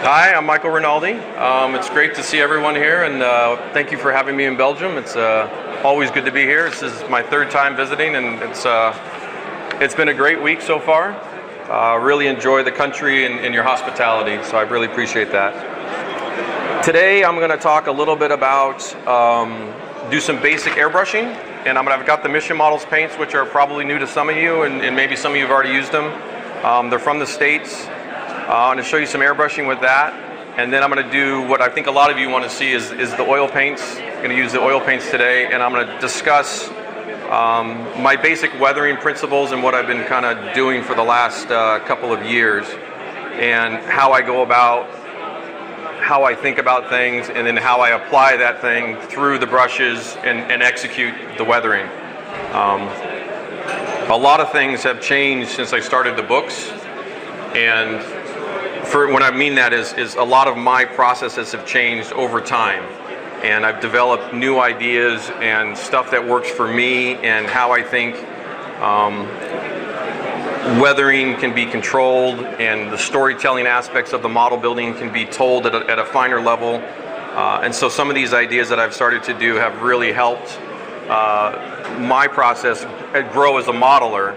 Hi, I'm Michael Rinaldi. It's great to see everyone here, and thank you for having me in Belgium. It's always good to be here. This is my third time visiting, and it's been a great week so far. Really enjoy the country and your hospitality, so I really appreciate that. Today I'm going to talk a little bit about do some basic airbrushing, and I've got the Mission Models paints, which are probably new to some of you, and maybe some of you have already used them. They're from the States. I'm going to show you some airbrushing with that, and then I'm going to do what I think a lot of you want to see is the oil paints. I'm going to use the oil paints today, and I'm going to discuss my basic weathering principles and what I've been kind of doing for the last couple of years, and how I go about, how I think about things, and then how I apply that thing through the brushes and execute the weathering. A lot of things have changed since I started the books, and what I mean that is a lot of my processes have changed over time, and I've developed new ideas and stuff that works for me and how I think weathering can be controlled, and the storytelling aspects of the model building can be told at a finer level. And so some of these ideas that I've started to do have really helped my process grow as a modeler,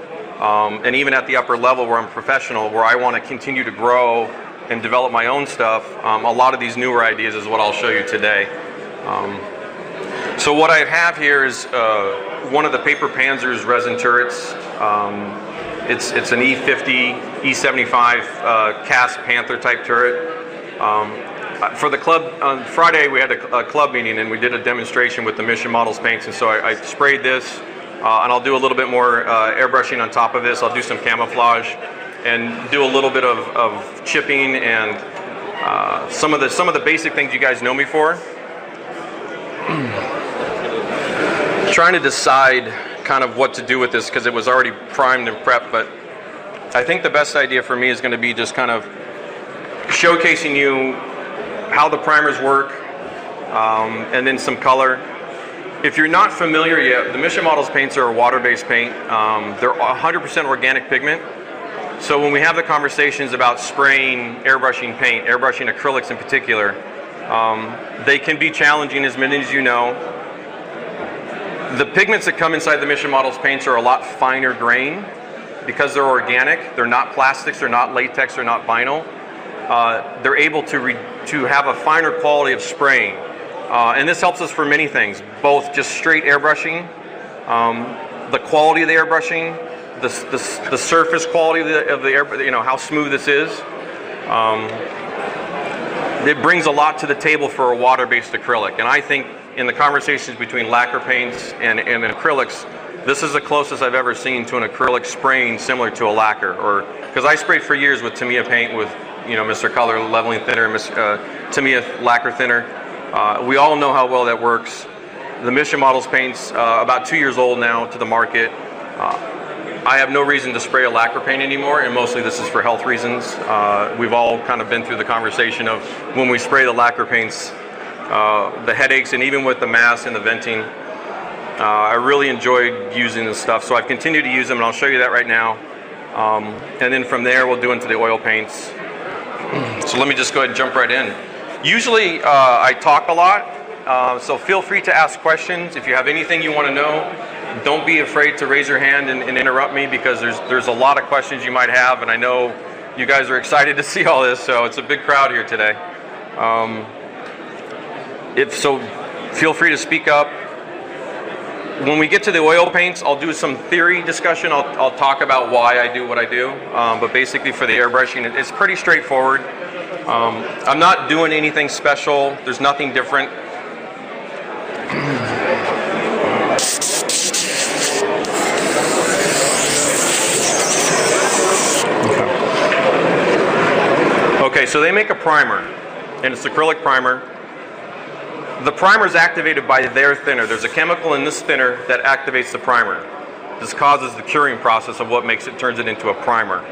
and even at the upper level where I'm professional, where I want to continue to grow and develop my own stuff. A lot of these newer ideas is what I'll show you today. So what I have here is one of the Paper Panzer's resin turrets. It's an E50, E75 cast Panther type turret. For the club, on Friday we had a club meeting and we did a demonstration with the Mission Models paints, and so I sprayed this, and I'll do a little bit more airbrushing on top of this. I'll do some camouflage and do a little bit of chipping and some of the basic things you guys know me for. Trying to decide kind of what to do with this because it was already primed and prepped, but I think the best idea for me is going to be just kind of showcasing you how the primers work, and then some color. If you're not familiar yet, the Mission Models paints are a water-based paint. They're 100% organic pigment. So when we have the conversations about spraying airbrushing paint, airbrushing acrylics in particular, they can be challenging, as many as you know. The pigments that come inside the Mission Models paints are a lot finer grain because they're organic. They're not plastics, they're not latex, they're not vinyl. They're able to have a finer quality of spraying. And this helps us for many things, both just straight airbrushing, the quality of the airbrushing, the surface quality of the air, how smooth this is. It brings a lot to the table for a water-based acrylic, and I think in the conversations between lacquer paints and acrylics, this is the closest I've ever seen to an acrylic spraying similar to a lacquer. Or because I sprayed for years with Tamiya paint with Mr. Color leveling thinner, Tamiya lacquer thinner. We all know how well that works. The Mission Models paints about 2 years old now to the market. I have no reason to spray a lacquer paint anymore, and mostly this is for health reasons. We've all kind of been through the conversation of when we spray the lacquer paints, the headaches, and even with the mass and the venting. I really enjoyed using this stuff, so I've continued to use them, and I'll show you that right now. And then from there, we'll do into the oil paints. So let me just go ahead and jump right in. Usually, I talk a lot, so feel free to ask questions. If you have anything you want to know, don't be afraid to raise your hand and interrupt me, because there's a lot of questions you might have, and I know you guys are excited to see all this, so it's a big crowd here today. So feel free to speak up. When we get to the oil paints, I'll do some theory discussion. I'll talk about why I do what I do, but basically for the airbrushing, it's pretty straightforward. I'm not doing anything special. There's nothing different. Okay, so they make a primer, and it's acrylic primer. The primer is activated by their thinner. There's a chemical in this thinner that activates the primer. This causes the curing process of what turns it into a primer.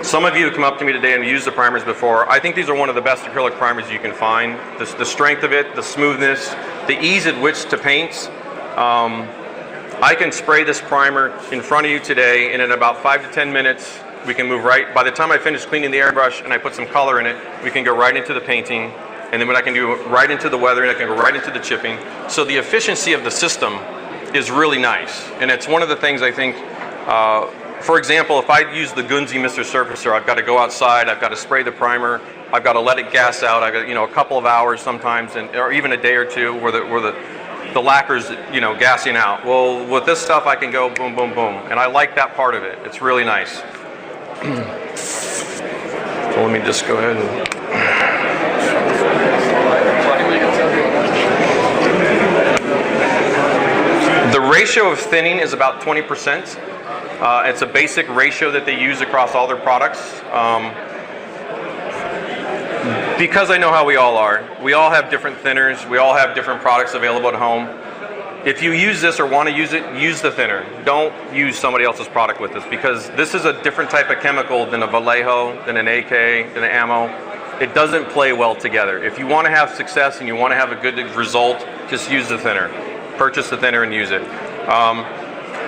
Some of you have come up to me today and used the primers before. I think these are one of the best acrylic primers you can find. The strength of it, the smoothness, the ease at which to paint. I can spray this primer in front of you today, and in about 5 to 10 minutes, we can move right, by the time I finish cleaning the airbrush and I put some color in it, we can go right into the painting, and then what I can do right into the weathering, I can go right into the chipping. So the efficiency of the system is really nice, and it's one of the things I think, for example, if I use the Gunzi Mr. Surfacer, I've got to go outside, I've got to spray the primer, I've got to let it gas out, I've got, you know, a couple of hours sometimes, or even a day or two where the lacquer's, you know, gassing out. Well, with this stuff I can go boom, boom, boom, and I like that part of it. It's really nice. So let me just go ahead and... The ratio of thinning is about 20%. It's a basic ratio that they use across all their products. Because I know how we all are. We all have different thinners. We all have different products available at home. If you use this or want to use it, use the thinner. Don't use somebody else's product with this, because this is a different type of chemical than a Vallejo, than an AK, than an ammo. It doesn't play well together. If you want to have success and you want to have a good result, just use the thinner. Purchase the thinner and use it.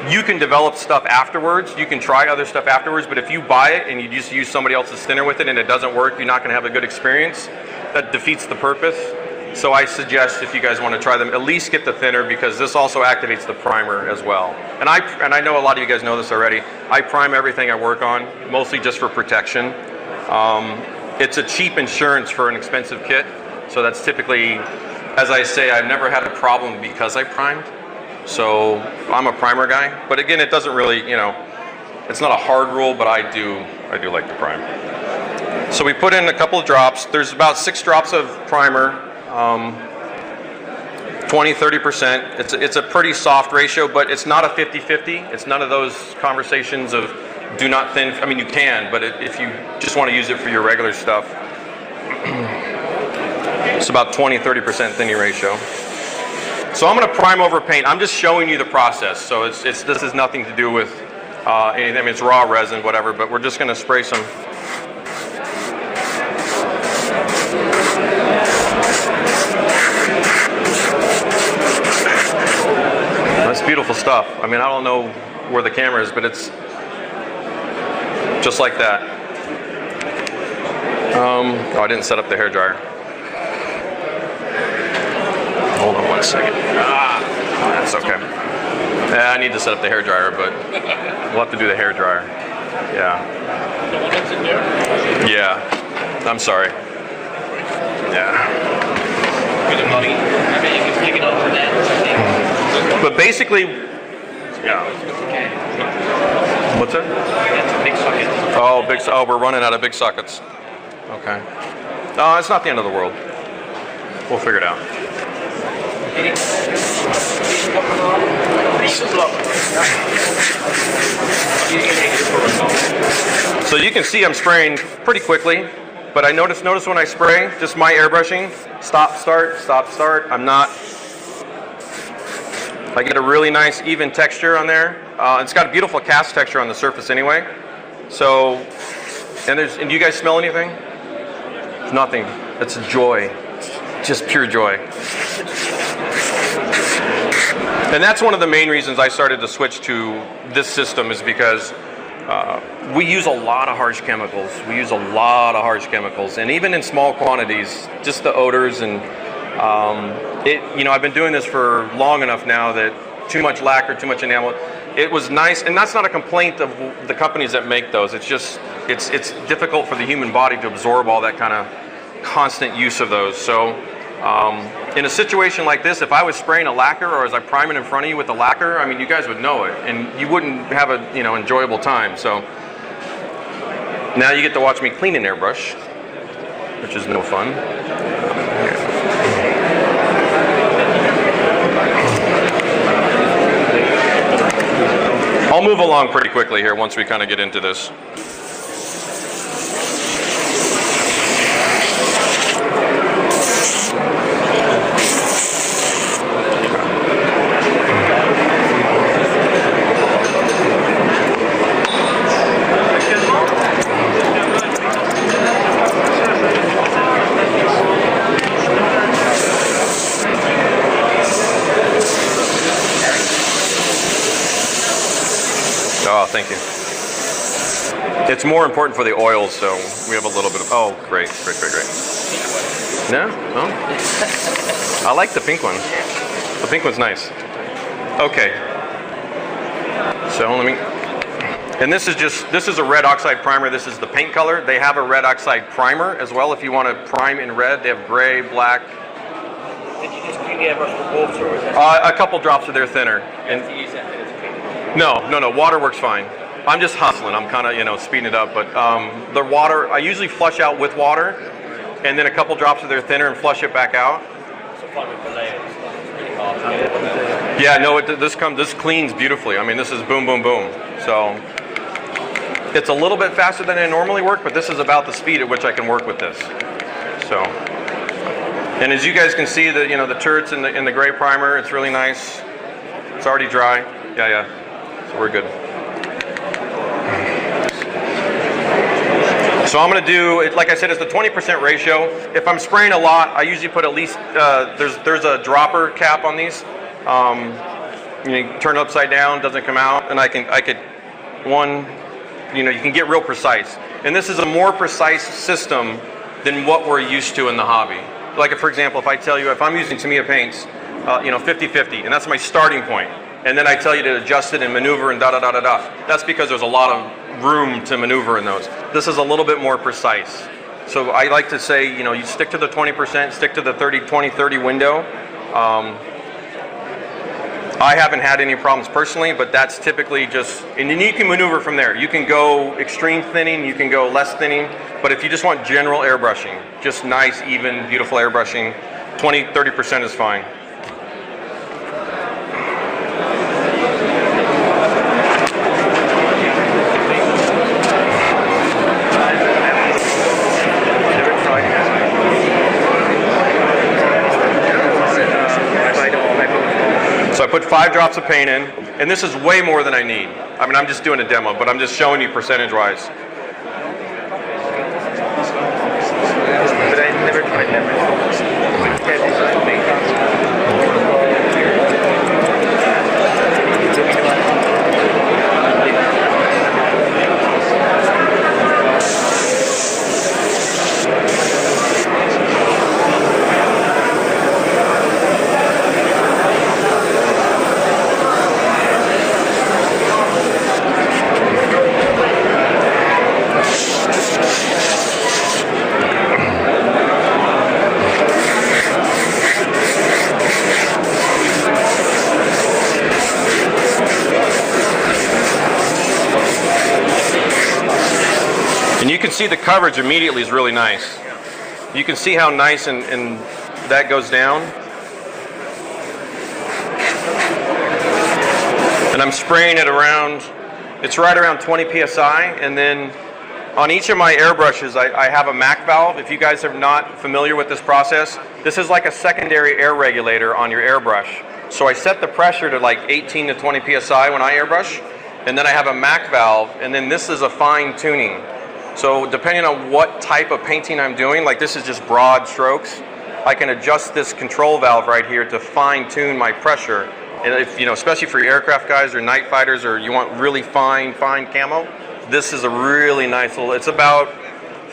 You can develop stuff afterwards. You can try other stuff afterwards, but if you buy it and you just use somebody else's thinner with it and it doesn't work, you're not going to have a good experience. That defeats the purpose. So I suggest, if you guys want to try them, at least get the thinner, because this also activates the primer as well. And I know a lot of you guys know this already. I prime everything I work on, mostly just for protection. It's a cheap insurance for an expensive kit. So that's typically, as I say, I've never had a problem because I primed. So I'm a primer guy. But again, it doesn't really, you know, it's not a hard rule, but I do like to prime. So we put in a couple of drops. There's about 6 drops of primer. 20-30%. It's a pretty soft ratio, but it's not a 50-50. It's none of those conversations of do not thin. I mean, you can, but if you just want to use it for your regular stuff, it's about 20-30% thinning ratio. So I'm going to prime over paint. I'm just showing you the process. So this has nothing to do with anything. I mean, it's raw resin, whatever, but we're just going to spray some. That's beautiful stuff. I mean, I don't know where the camera is, but it's just like that. Oh, I didn't set up the hairdryer. Hold on 1 second. That's okay. Yeah, I need to set up the hairdryer, but we'll have to do the hairdryer. Yeah. Yeah. I'm sorry. Yeah. But basically, yeah. What's it? Big sockets. Oh, we're running out of big sockets. Okay. No, it's not the end of the world. We'll figure it out. So you can see I'm spraying pretty quickly, but I notice when I spray, just my airbrushing, stop, start. I get a really nice even texture on there. It's got a beautiful cast texture on the surface anyway. So, and do you guys smell anything? Nothing. It's a joy. Just pure joy. And that's one of the main reasons I started to switch to this system, is because we use a lot of harsh chemicals. And even in small quantities, just the odors and I've been doing this for long enough now that too much lacquer, too much enamel. It was nice, and that's not a complaint of the companies that make those. It's just, it's difficult for the human body to absorb all that kind of constant use of those. So in a situation like this, if I was spraying a lacquer, or as I prime it in front of you with the lacquer, I mean, you guys would know it, and you wouldn't have a enjoyable time. So now you get to watch me clean an airbrush, which is no fun. I'll move along pretty quickly here once we kind of get into this. Oh, thank you. It's more important for the oils, so we have a little bit of, oh, great. No? Oh. I like the pink one. The pink one's nice. Okay. So let me, and this is a red oxide primer. This is the paint color. They have a red oxide primer as well if you want to prime in red. They have gray, black. Did you just clean the airbrush with water, or is it? A couple drops of their thinner. You have to use that thinner to clean it? No. Water works fine. I'm just hustling. I'm kind of, speeding it up. But the water, I usually flush out with water, and then a couple drops of their thinner and flush it back out. So fine with the layers. It's really hard to get it. Yeah, no, this cleans beautifully. I mean, this is boom, boom, boom. So it's a little bit faster than I normally work, but this is about the speed at which I can work with this. So, and as you guys can see, the turrets in the gray primer, it's really nice. It's already dry. Yeah. So we're good. So I'm going to do it, like I said, it's the 20% ratio. If I'm spraying a lot, I usually put at least there's a dropper cap on these. You turn it upside down, doesn't come out, and I could one, you can get real precise. And this is a more precise system than what we're used to in the hobby. Like, for example, if I tell you, if I'm using Tamiya paints, 50-50, and that's my starting point, and then I tell you to adjust it and maneuver and da-da-da-da-da, that's because there's a lot of room to maneuver in those. This is a little bit more precise. So I like to say, you stick to the 20%, stick to the 20-30 window. I haven't had any problems personally, but that's typically just, and then you can maneuver from there. You can go extreme thinning, you can go less thinning, but if you just want general airbrushing, just nice, even, beautiful airbrushing, 20-30% is fine. So I put 5 drops of paint in, and this is way more than I need. I mean, I'm just doing a demo, but I'm just showing you percentage-wise. But I never tried that. And you can see the coverage immediately is really nice. You can see how nice and that goes down. And I'm spraying it around, it's right around 20 PSI, and then on each of my airbrushes I have a MAC valve. If you guys are not familiar with this process, this is like a secondary air regulator on your airbrush. So I set the pressure to like 18 to 20 PSI when I airbrush, and then I have a MAC valve, and then this is a fine tuning. So depending on what type of painting I'm doing, like this is just broad strokes, I can adjust this control valve right here to fine tune my pressure. And if, especially for your aircraft guys or night fighters, or you want really fine camo, this is a really nice little, it's about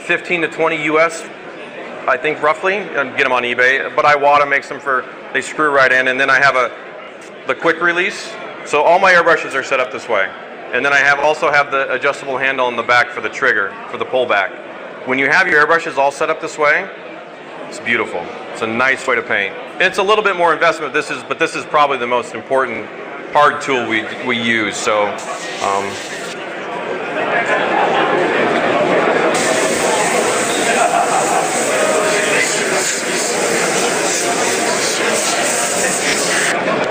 15 to 20 US, I think roughly, and get them on eBay. But Iwata makes them they screw right in, and then I have the quick release. So all my airbrushes are set up this way. And then I also have the adjustable handle in the back for the trigger, for the pullback. When you have your airbrushes all set up this way, it's beautiful. It's a nice way to paint. It's a little bit more investment, but this is probably the most important hard tool we use. So,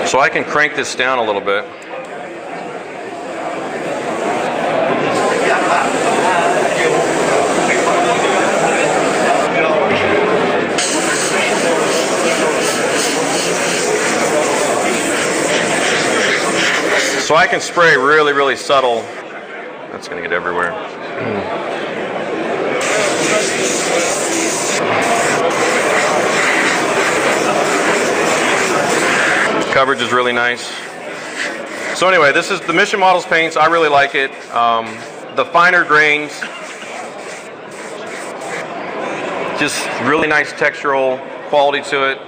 so I can crank this down a little bit. So I can spray really, really subtle. That's going to get everywhere. Coverage is really nice. So anyway, this is the Mission Models paints. I really like it. the finer grains, just really nice textural quality to it.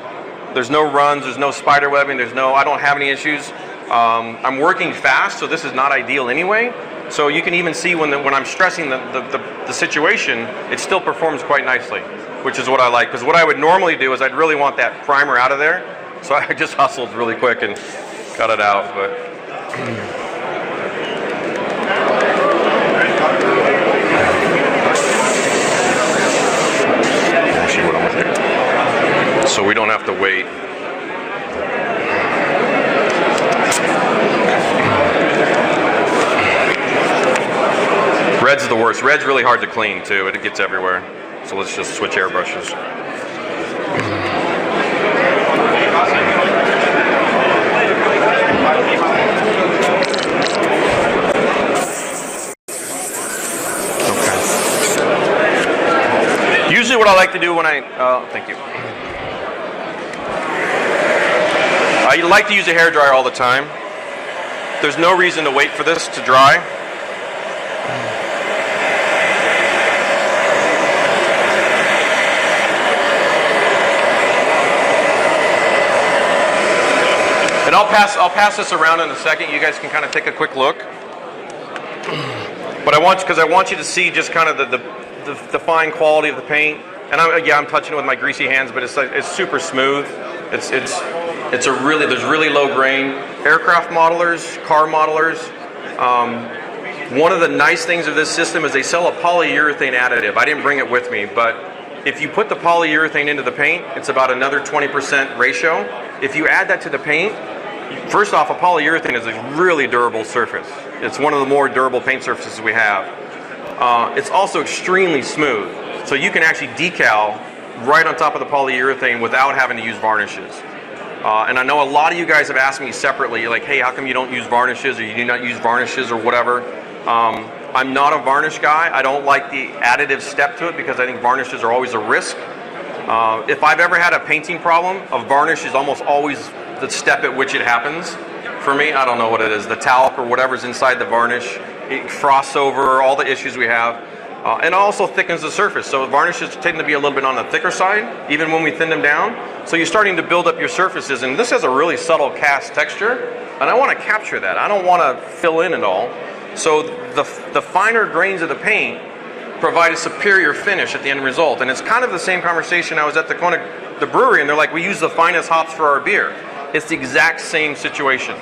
There's no runs, there's no spider webbing, I don't have any issues. I'm working fast, so this is not ideal anyway. So you can even see when I'm stressing the situation, it still performs quite nicely, which is what I like. Because what I would normally do is I'd really want that primer out of there. So I just hustled really quick and got it out. But actually, what I'm with here, so we don't have to wait. Red's the worst. Red's really hard to clean too. It gets everywhere. So let's just switch airbrushes. Okay. Usually what I like to do when thank you. I like to use a hairdryer all the time. There's no reason to wait for this to dry. And I'll pass this around in a second. You guys can kind of take a quick look. But I want you to see just kind of the fine quality of the paint. And I'm touching it with my greasy hands, but it's super smooth. There's really low grain. Aircraft modelers, car modelers. One of the nice things of this system is they sell a polyurethane additive. I didn't bring it with me, but if you put the polyurethane into the paint, it's about another 20% ratio. If you add that to the paint, first off, a polyurethane is a really durable surface. It's one of the more durable paint surfaces we have. It's also extremely smooth, so you can actually decal right on top of the polyurethane without having to use varnishes. And I know a lot of you guys have asked me separately, like, hey, how come you don't use varnishes, or you do not use varnishes, or whatever. I'm not a varnish guy. I don't like the additive step to it because I think varnishes are always a risk. If I've ever had a painting problem, a varnish is almost always the step at which it happens. For me, I don't know what it is. The talc or whatever's inside the varnish, it frosts over, all the issues we have. And it also thickens the surface. So varnishes tend to be a little bit on the thicker side, even when we thin them down. So you're starting to build up your surfaces, and this has a really subtle cast texture, and I want to capture that. I don't want to fill in at all. So the finer grains of the paint provide a superior finish at the end result. And it's kind of the same conversation. I was at the brewery, and they're like, we use the finest hops for our beer. It's the exact same situation.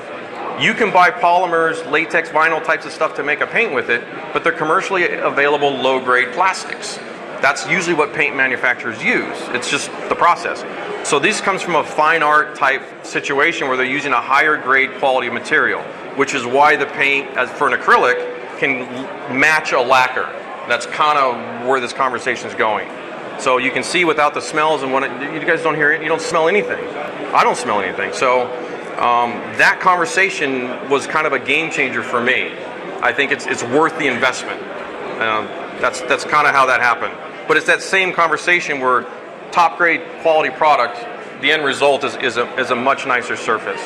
You can buy polymers, latex, vinyl types of stuff to make a paint with it, but they're commercially available low-grade plastics. That's usually what paint manufacturers use. It's just the process. So this comes from a fine art type situation where they're using a higher grade quality material, which is why the paint, as for an acrylic, can match a lacquer. That's kind of where this conversation is going. So you can see without the smells, and you guys don't hear it, you don't smell anything. I don't smell anything. So that conversation was kind of a game changer for me. I think it's worth the investment. That's kind of how that happened. But it's that same conversation where top grade quality product, the end result is a much nicer surface.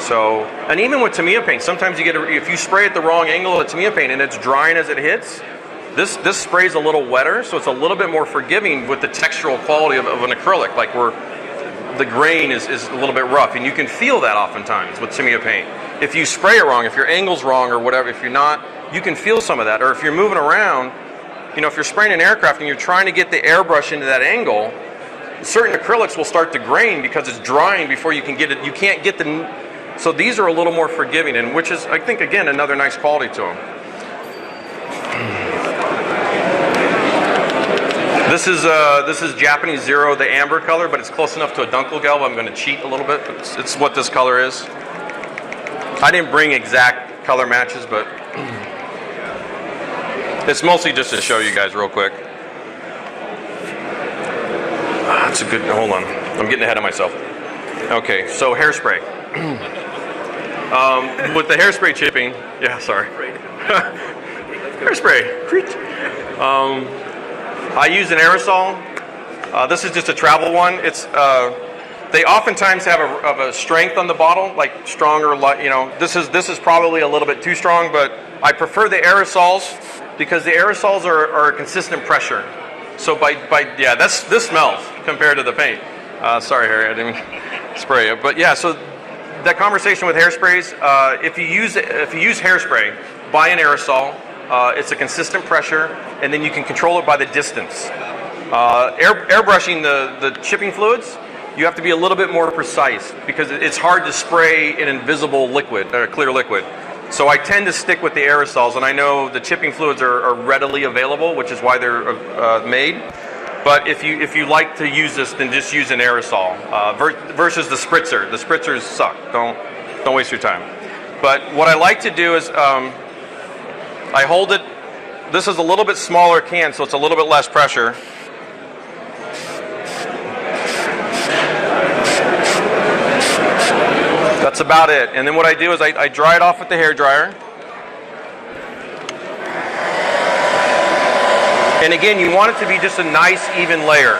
So, and even with Tamiya paint, sometimes you get if you spray at the wrong angle of the Tamiya paint and it's drying as it hits, this spray's a little wetter, so it's a little bit more forgiving with the textural quality of an acrylic, like where the grain is a little bit rough, and you can feel that oftentimes with Tamiya paint. If you spray it wrong, if your angle's wrong or whatever, if you're not, you can feel some of that. Or if you're moving around, you know, if you're spraying an aircraft and you're trying to get the airbrush into that angle, certain acrylics will start to grain because it's drying before you can get it. You can't get the, so these are a little more forgiving, and which is, I think, again, another nice quality to them. This is Japanese Zero, the amber color, but it's close enough to a Dunkel Gelb. I'm going to cheat a little bit, but it's what this color is. I didn't bring exact color matches, but it's mostly just to show you guys real quick. That's a good, hold on. I'm getting ahead of myself. Okay, so hairspray. With the hairspray chipping, yeah, sorry. Hairspray. I use an aerosol. This is just a travel one. It's they oftentimes have a strength on the bottle, like stronger. You know, this is probably a little bit too strong, but I prefer the aerosols because the aerosols are a consistent pressure. So yeah, this smells compared to the paint. Sorry, Harry, I didn't spray it. But yeah, so that conversation with hairsprays, if you use hairspray, buy an aerosol. It's a consistent pressure, and then you can control it by the distance. Airbrushing the chipping fluids, you have to be a little bit more precise because it's hard to spray an invisible liquid, or a clear liquid. So I tend to stick with the aerosols, and I know the chipping fluids are readily available, which is why they're made. But if you like to use this, then just use an aerosol versus the spritzer. The spritzers suck. Don't waste your time. But what I like to do is I hold it. This is a little bit smaller can, so it's a little bit less pressure. That's about it. And then what I do is I dry it off with the hair dryer. And again, you want it to be just a nice even layer.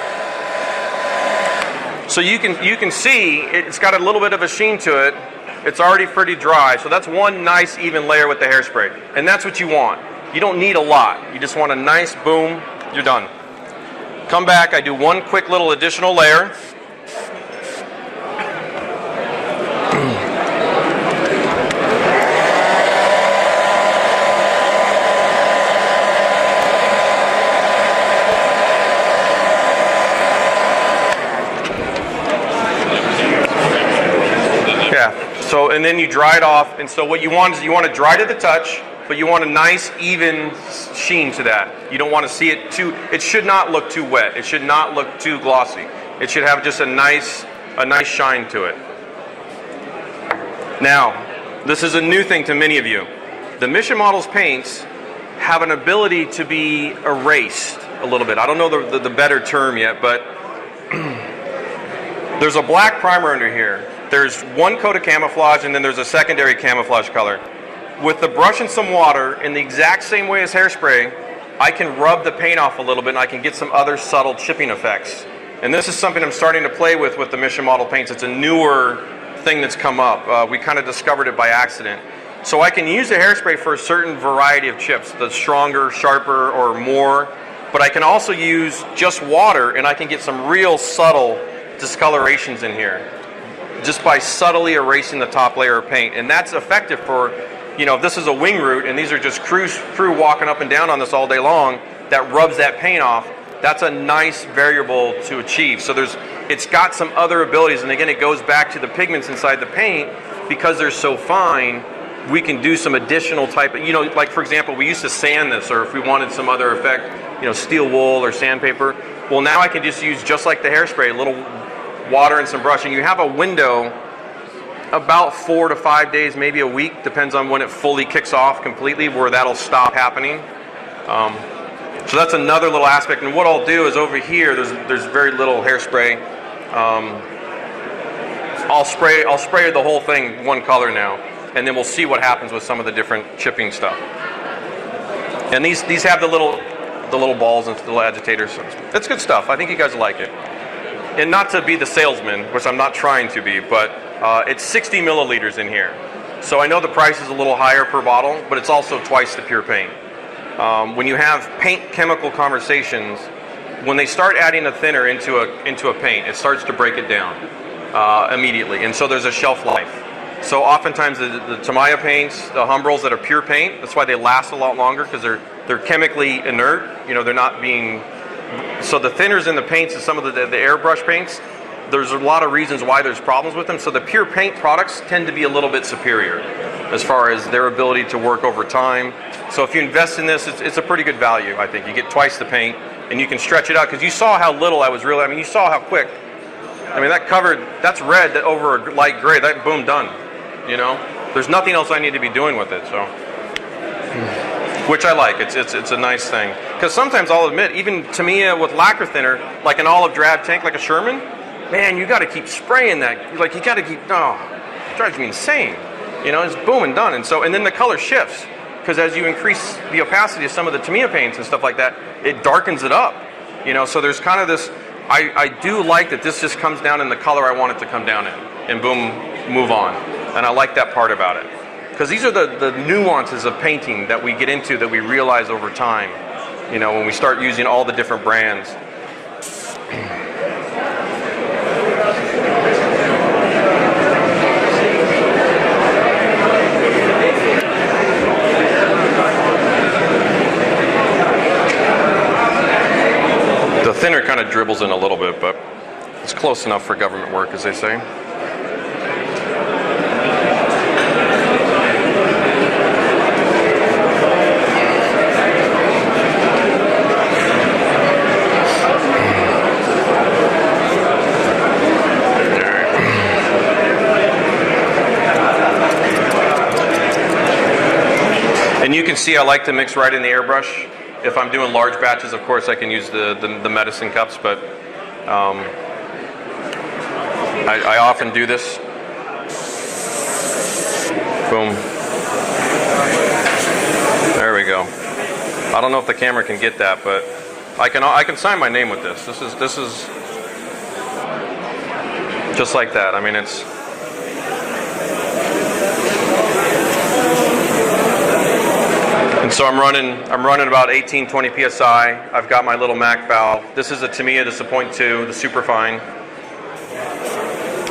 So you can see it's got a little bit of a sheen to it. It's already pretty dry. So that's one nice even layer with the hairspray. And that's what you want. You don't need a lot. You just want a nice boom, you're done. Come back, I do one quick little additional layer. So, and then you dry it off, and so what you want is you want to dry to the touch, but you want a nice even sheen to that. You don't want to see it it should not look too wet. It should not look too glossy. It should have just a nice shine to it. Now, this is a new thing to many of you. The Mission Models paints have an ability to be erased a little bit. I don't know the better term yet, but there's a black primer under here. There's one coat of camouflage, and then there's a secondary camouflage color. With the brush and some water, in the exact same way as hairspray, I can rub the paint off a little bit, and I can get some other subtle chipping effects. And this is something I'm starting to play with the Mission Model paints. It's a newer thing that's come up. We kind of discovered it by accident. So I can use the hairspray for a certain variety of chips, the stronger, sharper, or more. But I can also use just water, and I can get some real subtle discolorations in here, just by subtly erasing the top layer of paint. And that's effective for, if this is a wing root and these are just crew walking up and down on this all day long, that rubs that paint off. That's a nice variable to achieve. So it's got some other abilities, and again, it goes back to the pigments inside the paint. Because they're so fine, we can do some additional type of, like for example, we used to sand this, or if we wanted some other effect, steel wool or sandpaper. Well, now I can just use, just like the hairspray, a little water and some brushing. You have a window about 4 to 5 days, maybe a week, depends on when it fully kicks off completely, where that'll stop happening. So that's another little aspect. And what I'll do is over here, there's very little hairspray. I'll spray the whole thing one color now, and then we'll see what happens with some of the different chipping stuff. And these have the little balls and the little agitators. So it's good stuff. I think you guys will like it. And not to be the salesman, which I'm not trying to be, but it's 60 milliliters in here. So I know the price is a little higher per bottle, but it's also twice the pure paint. When you have paint chemical conversations, when they start adding a thinner into a paint, it starts to break it down immediately. And so there's a shelf life. So oftentimes the Tamiya paints, the Humbrals that are pure paint, that's why they last a lot longer, because they're chemically inert. They're not being... So the thinners in the paints and some of the airbrush paints, there's a lot of reasons why there's problems with them. So the pure paint products tend to be a little bit superior as far as their ability to work over time. So if you invest in this, it's a pretty good value, I think. You get twice the paint, and you can stretch it out, because you saw how little I was really, you saw how quick. That's red over a light gray, that boom, done. There's nothing else I need to be doing with it, so. Which I like. It's a nice thing. Because sometimes I'll admit, even Tamiya with lacquer thinner, like an olive drab tank, like a Sherman, man, you got to keep spraying that. Like, you got to keep, it drives me insane. It's boom and done. And then the color shifts, because as you increase the opacity of some of the Tamiya paints and stuff like that, it darkens it up. So there's kind of this, I do like that this just comes down in the color I want it to come down in, and boom, move on. And I like that part about it. because these are the nuances of painting that we get into that we realize over time, you know, when we start using all the different brands. The thinner kind of dribbles in a little bit, but it's close enough for government work, as they say. And you can see I like to mix right in the airbrush. If I'm doing large batches, of course, I can use the medicine cups, but I often do this. Boom. There we go. I don't know if the camera can get that, but I can sign my name with this. This is just like that. I mean, it's. And so I'm running about 18-20 psi. I've got my little Mac valve. This is a Tamiya, this is a 0.2, the superfine.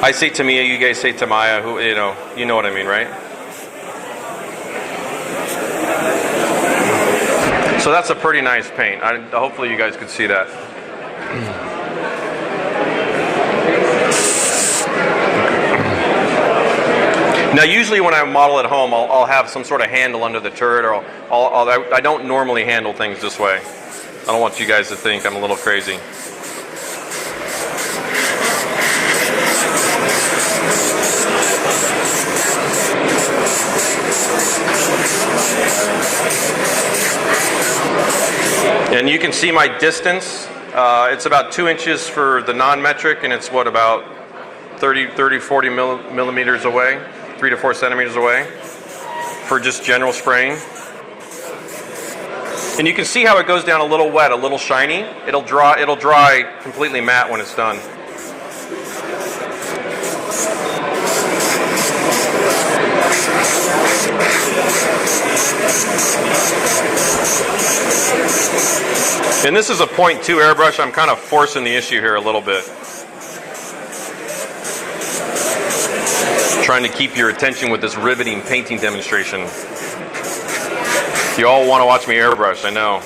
I say Tamiya, you guys say Tamiya. Who, you know what I mean, right? So that's a pretty nice paint. Hopefully you guys could see that. Now, usually when I model at home, I'll have some sort of handle under the turret, or I don't normally handle things this way. I don't want you guys to think I'm a little crazy. And you can see my distance. It's about 2 inches for the non-metric, and it's what, about 40 millimeters away, 3 to 4 centimeters away for just general spraying. And you can see how it goes down a little wet, a little shiny. It'll dry completely matte when it's done. And this is a 0.2 airbrush. I'm kind of forcing the issue here a little bit. Trying to keep your attention with this riveting painting demonstration. You all want to watch me airbrush, I know.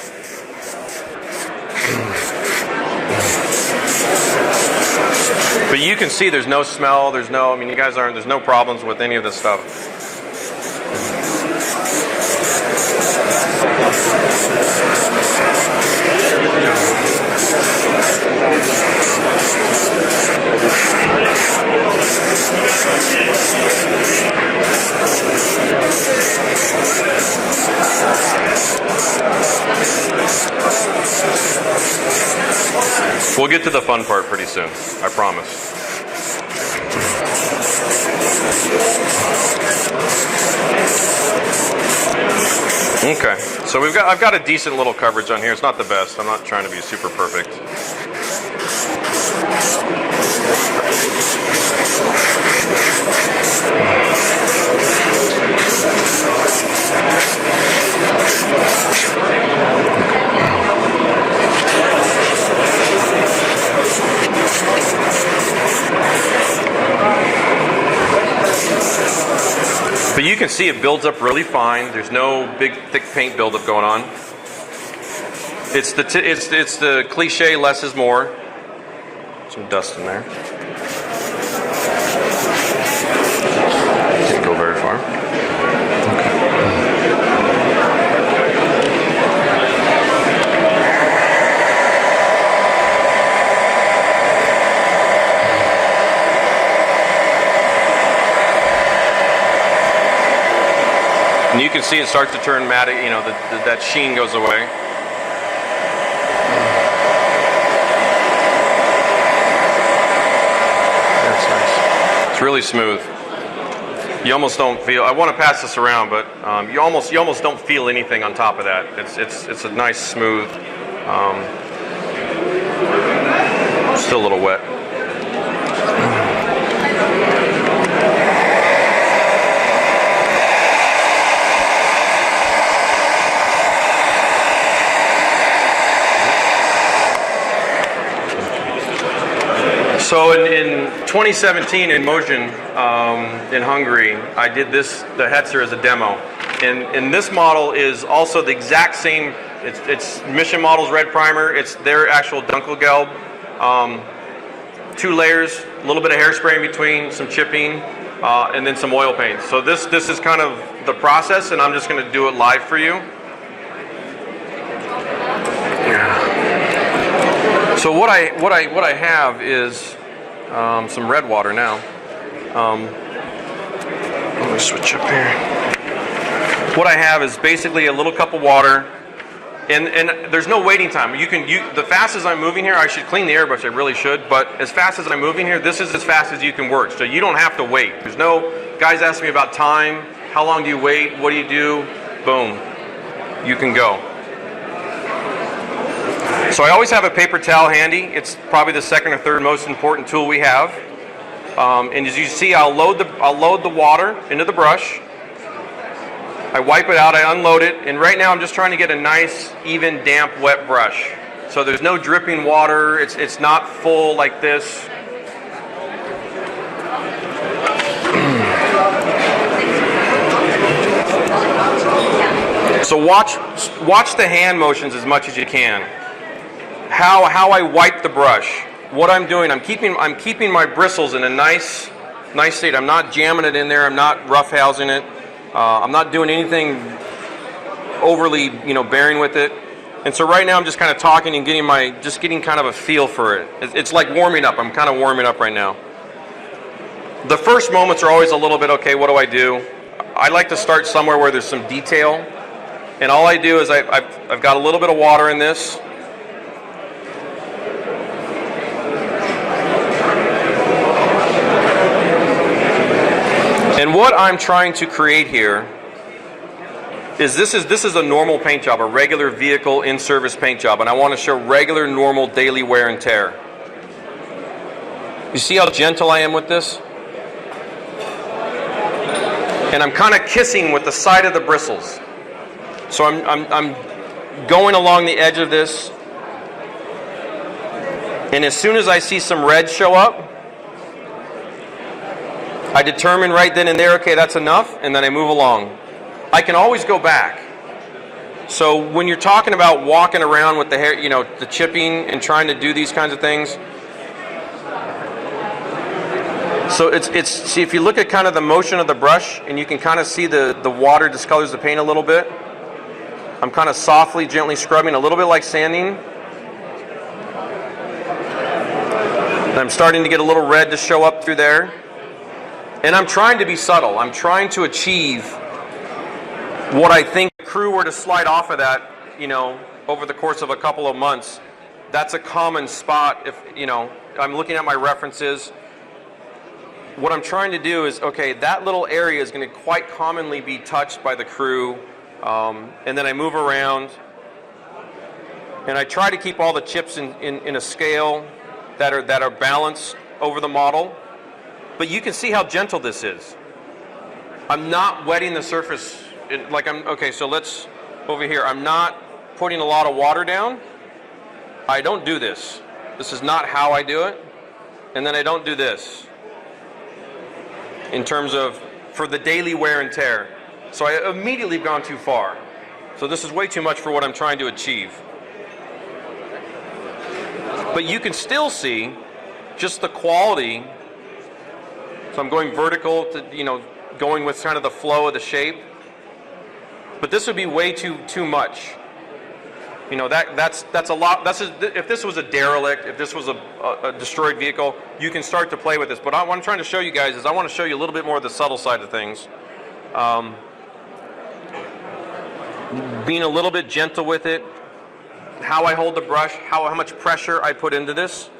But you can see there's no smell, there's no problems with any of this stuff. We'll get to the fun part pretty soon, I promise. Okay, so I've got a decent little coverage on here. It's not the best. I'm not trying to be super perfect. But you can see it builds up really fine. There's no big thick paint buildup going on. It's the cliche, less is more. Some dust in there. Didn't go very far. And you can see it starts to turn matte, you know, that sheen goes away. That's nice. It's really smooth. You almost don't feel, I want to pass this around, but you almost don't feel anything on top of that. It's a nice smooth, still a little wet. in 2017 in Motion in Hungary, I did this, the Hetzer, as a demo. And this model is also the exact same. It's Mission Models red primer. It's their actual Dunkelgelb. 2 layers, a little bit of hairspray in between, some chipping, and then some oil paint. So this is kind of the process, and I'm just going to do it live for you. So what I have is some red water now. Let me switch up here. What I have is basically a little cup of water, and there's no waiting time. The fastest I'm moving here, I should clean the airbrush, I really should, but as fast as I'm moving here, this is as fast as you can work. So you don't have to wait. There's no, guys ask me about time, how long do you wait, what do you do? Boom, you can go. So I always have a paper towel handy. It's probably the second or third most important tool we have. And as you see, I'll load the water into the brush. I wipe it out, I unload it, and right now I'm just trying to get a nice, even, damp, wet brush. So there's no dripping water, it's not full like this. So watch the hand motions as much as you can. How I wipe the brush. What I'm doing, I'm keeping my bristles in a nice state. I'm not jamming it in there, I'm not roughhousing it. I'm not doing anything overly, bearing with it. And so right now I'm just kind of talking and getting kind of a feel for it. It's like warming up. I'm kind of warming up right now. The first moments are always a little bit, okay, what do I do? I like to start somewhere where there's some detail. And all I do is I've got a little bit of water in this. And what I'm trying to create here is this is a normal paint job, a regular vehicle in-service paint job, and I want to show regular, normal, daily wear and tear. You see how gentle I am with this? And I'm kind of kissing with the side of the bristles. So I'm going along the edge of this, and as soon as I see some red show up, I determine right then and there, okay, that's enough, and then I move along. I can always go back. So when you're talking about walking around with the hair, the chipping and trying to do these kinds of things, so see, if you look at kind of the motion of the brush, and you can kind of see the water discolors the paint a little bit. I'm kind of softly, gently scrubbing, a little bit like sanding. And I'm starting to get a little red to show up through there. And I'm trying to be subtle. I'm trying to achieve what I think the crew were to slide off of that, over the course of a couple of months. That's a common spot. If, I'm looking at my references. What I'm trying to do is, okay, that little area is going to quite commonly be touched by the crew. And then I move around. And I try to keep all the chips in a scale that are balanced over the model. But you can see how gentle this is. I'm not wetting the surface. Okay, so let's, over here, I'm not putting a lot of water down. I don't do this. This is not how I do it. And then I don't do this. In terms of, for the daily wear and tear. So I immediately have gone too far. So this is way too much for what I'm trying to achieve. But you can still see just the quality. So I'm going vertical to, going with kind of the flow of the shape. But this would be way too much. That's a lot. If this was a derelict, if this was a destroyed vehicle, you can start to play with this. But what I'm trying to show you guys is I want to show you a little bit more of the subtle side of things. Being a little bit gentle with it, how I hold the brush, how much pressure I put into this.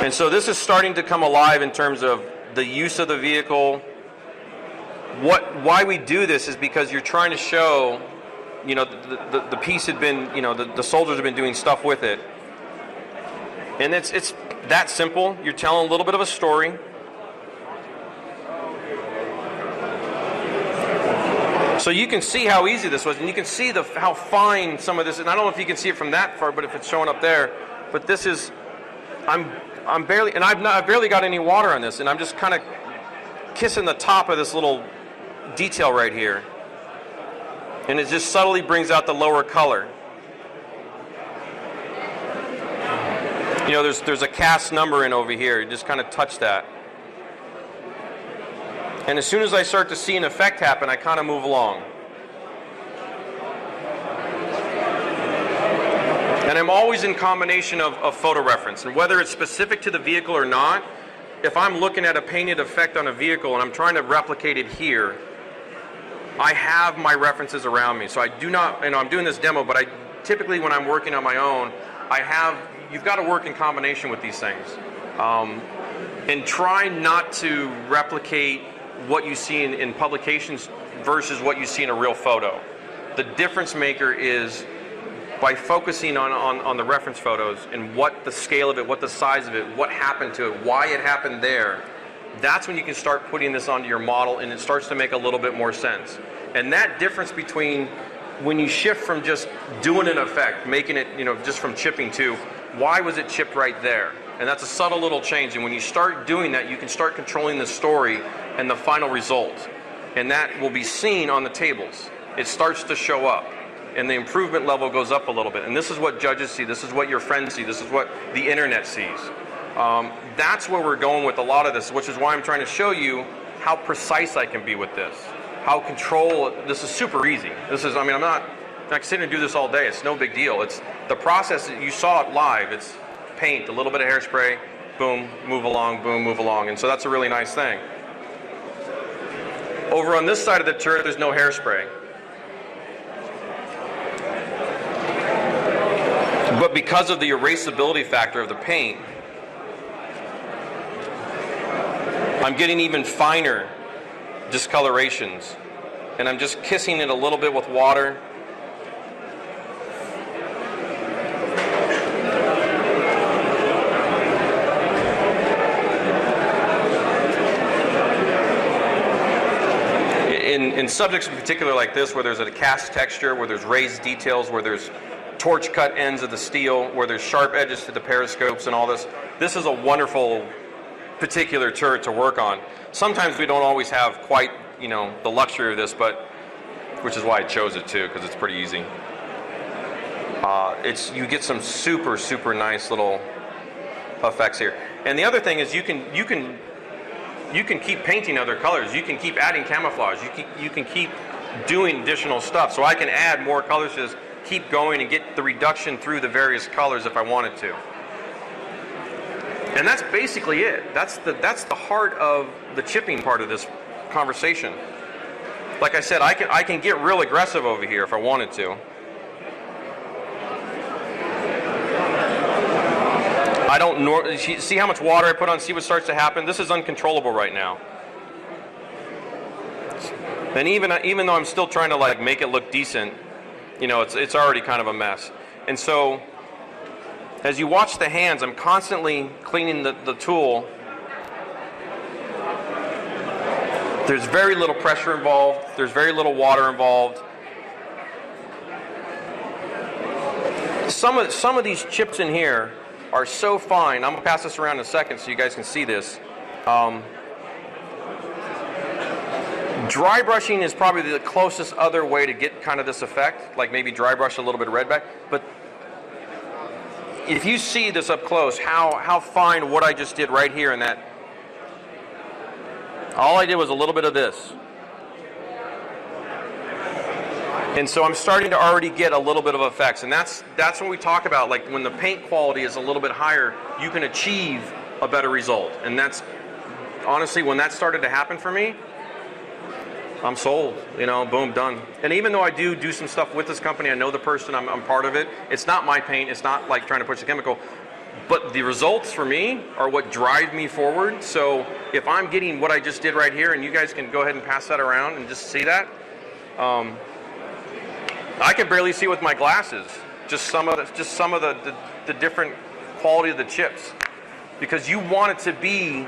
And so this is starting to come alive in terms of the use of the vehicle. Why we do this is because you're trying to show, the piece had been, the soldiers have been doing stuff with it. And it's that simple. You're telling a little bit of a story. So you can see how easy this was, and you can see how fine some of this is. And I don't know if you can see it from that far, but if it's showing up there, but this is, I'm barely, and I've barely got any water on this, and I'm just kind of kissing the top of this little detail right here, and it just subtly brings out the lower color. You know, there's a cast number in over here. You just kind of touch that. And as soon as I start to see an effect happen, I kind of move along. And I'm always in combination of photo reference. And whether it's specific to the vehicle or not, if I'm looking at a painted effect on a vehicle and I'm trying to replicate it here, I have my references around me. So I do not, you know, I'm doing this demo, but I typically when I'm working on my own, you've got to work in combination with these things. And try not to replicate what you see in publications versus what you see in a real photo. The difference maker is by focusing on the reference photos and what the scale of it, what the size of it, what happened to it, why it happened there. That's when you can start putting this onto your model and it starts to make a little bit more sense. And that difference between when you shift from just doing an effect, making it, you know, just from chipping to why was it chipped right there? And that's a subtle little change. And when you start doing that, you can start controlling the story and the final result. And that will be seen on the tables. It starts to show up. And the improvement level goes up a little bit. And this is what judges see. This is what your friends see. This is what the internet sees. That's where we're going with a lot of this, which is why I'm trying to show you how precise I can be with this. How this is super easy. This is, I mean, I'm not sitting and do this all day. It's no big deal. It's the process, you saw it live. It's paint, a little bit of hairspray, boom, move along, boom, move along. And so that's a really nice thing. Over on this side of the turret, there's no hairspray. But because of the erasability factor of the paint, I'm getting even finer discolorations. And I'm just kissing it a little bit with water. In subjects in particular like this, where there's a cast texture, where there's raised details, where there's torch cut ends of the steel, where there's sharp edges to the periscopes and all this, this is a wonderful particular turret to work on. Sometimes we don't always have quite, you know, the luxury of this, but which is why I chose it too, because it's pretty easy. You get some super nice little effects here. And the other thing is you can keep painting other colors. You can keep adding camouflage. You can keep doing additional stuff. So I can add more colors, just keep going and get the reduction through the various colors if I wanted to. And that's basically it. That's the heart of the chipping part of this conversation. Like I said, I can get real aggressive over here if I wanted to. I don't see how much water I put on, see what starts to happen. This is uncontrollable right now. And even though I'm still trying to like make it look decent, you know, it's already kind of a mess. And so as you watch the hands, I'm constantly cleaning the tool. There's very little pressure involved. There's very little water involved. Some of these chips in here are so fine. I'm going to pass this around in a second so you guys can see this. Dry brushing is probably the closest other way to get kind of this effect, like maybe dry brush a little bit of red back. But if you see this up close, how fine what I just did right here in that. All I did was a little bit of this. And so I'm starting to already get a little bit of effects. And that's when we talk about, like, when the paint quality is a little bit higher, you can achieve a better result. And that's, honestly, when that started to happen for me, I'm sold, you know, boom, done. And even though I do some stuff with this company, I know the person, I'm part of it. It's not my paint, it's not like trying to push the chemical. But the results for me are what drive me forward. So if I'm getting what I just did right here, and you guys can go ahead and pass that around and just see that, I can barely see with my glasses. Just some of the different quality of the chips, because you want it to be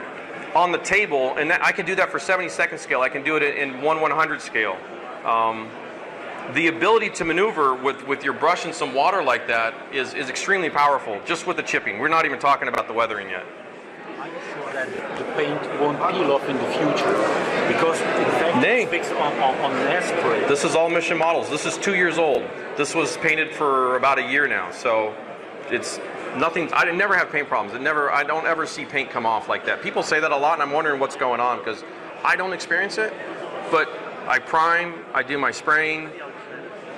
on the table, and I can do that for 70-second scale. I can do it in 1/100 scale. The ability to maneuver with your brush and some water like that is extremely powerful, just with the chipping. We're not even talking about the weathering yet. I'm sure that the paint won't peel off in the future, because in fact it's fixed on Hairspray. This is all mission models. This is 2 years old. This was painted for about a year now, so it's nothing. I never have paint problems. I don't ever see paint come off like that. People say that a lot, and I'm wondering what's going on because I don't experience it. But I prime, I do my spraying.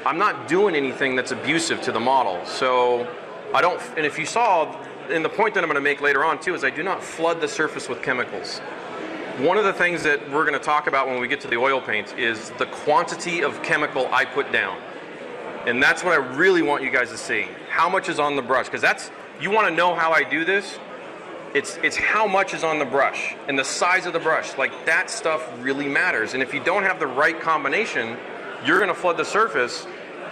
I'm not doing anything that's abusive to the model, so I don't. And if you saw, and the point that I'm going to make later on too is I do not flood the surface with chemicals. One of the things that we're going to talk about when we get to the oil paints is the quantity of chemical I put down. And that's what I really want you guys to see. How much is on the brush? Because that's, you want to know how I do this, it's how much is on the brush and the size of the brush. Like, that stuff really matters. And if you don't have the right combination, you're going to flood the surface,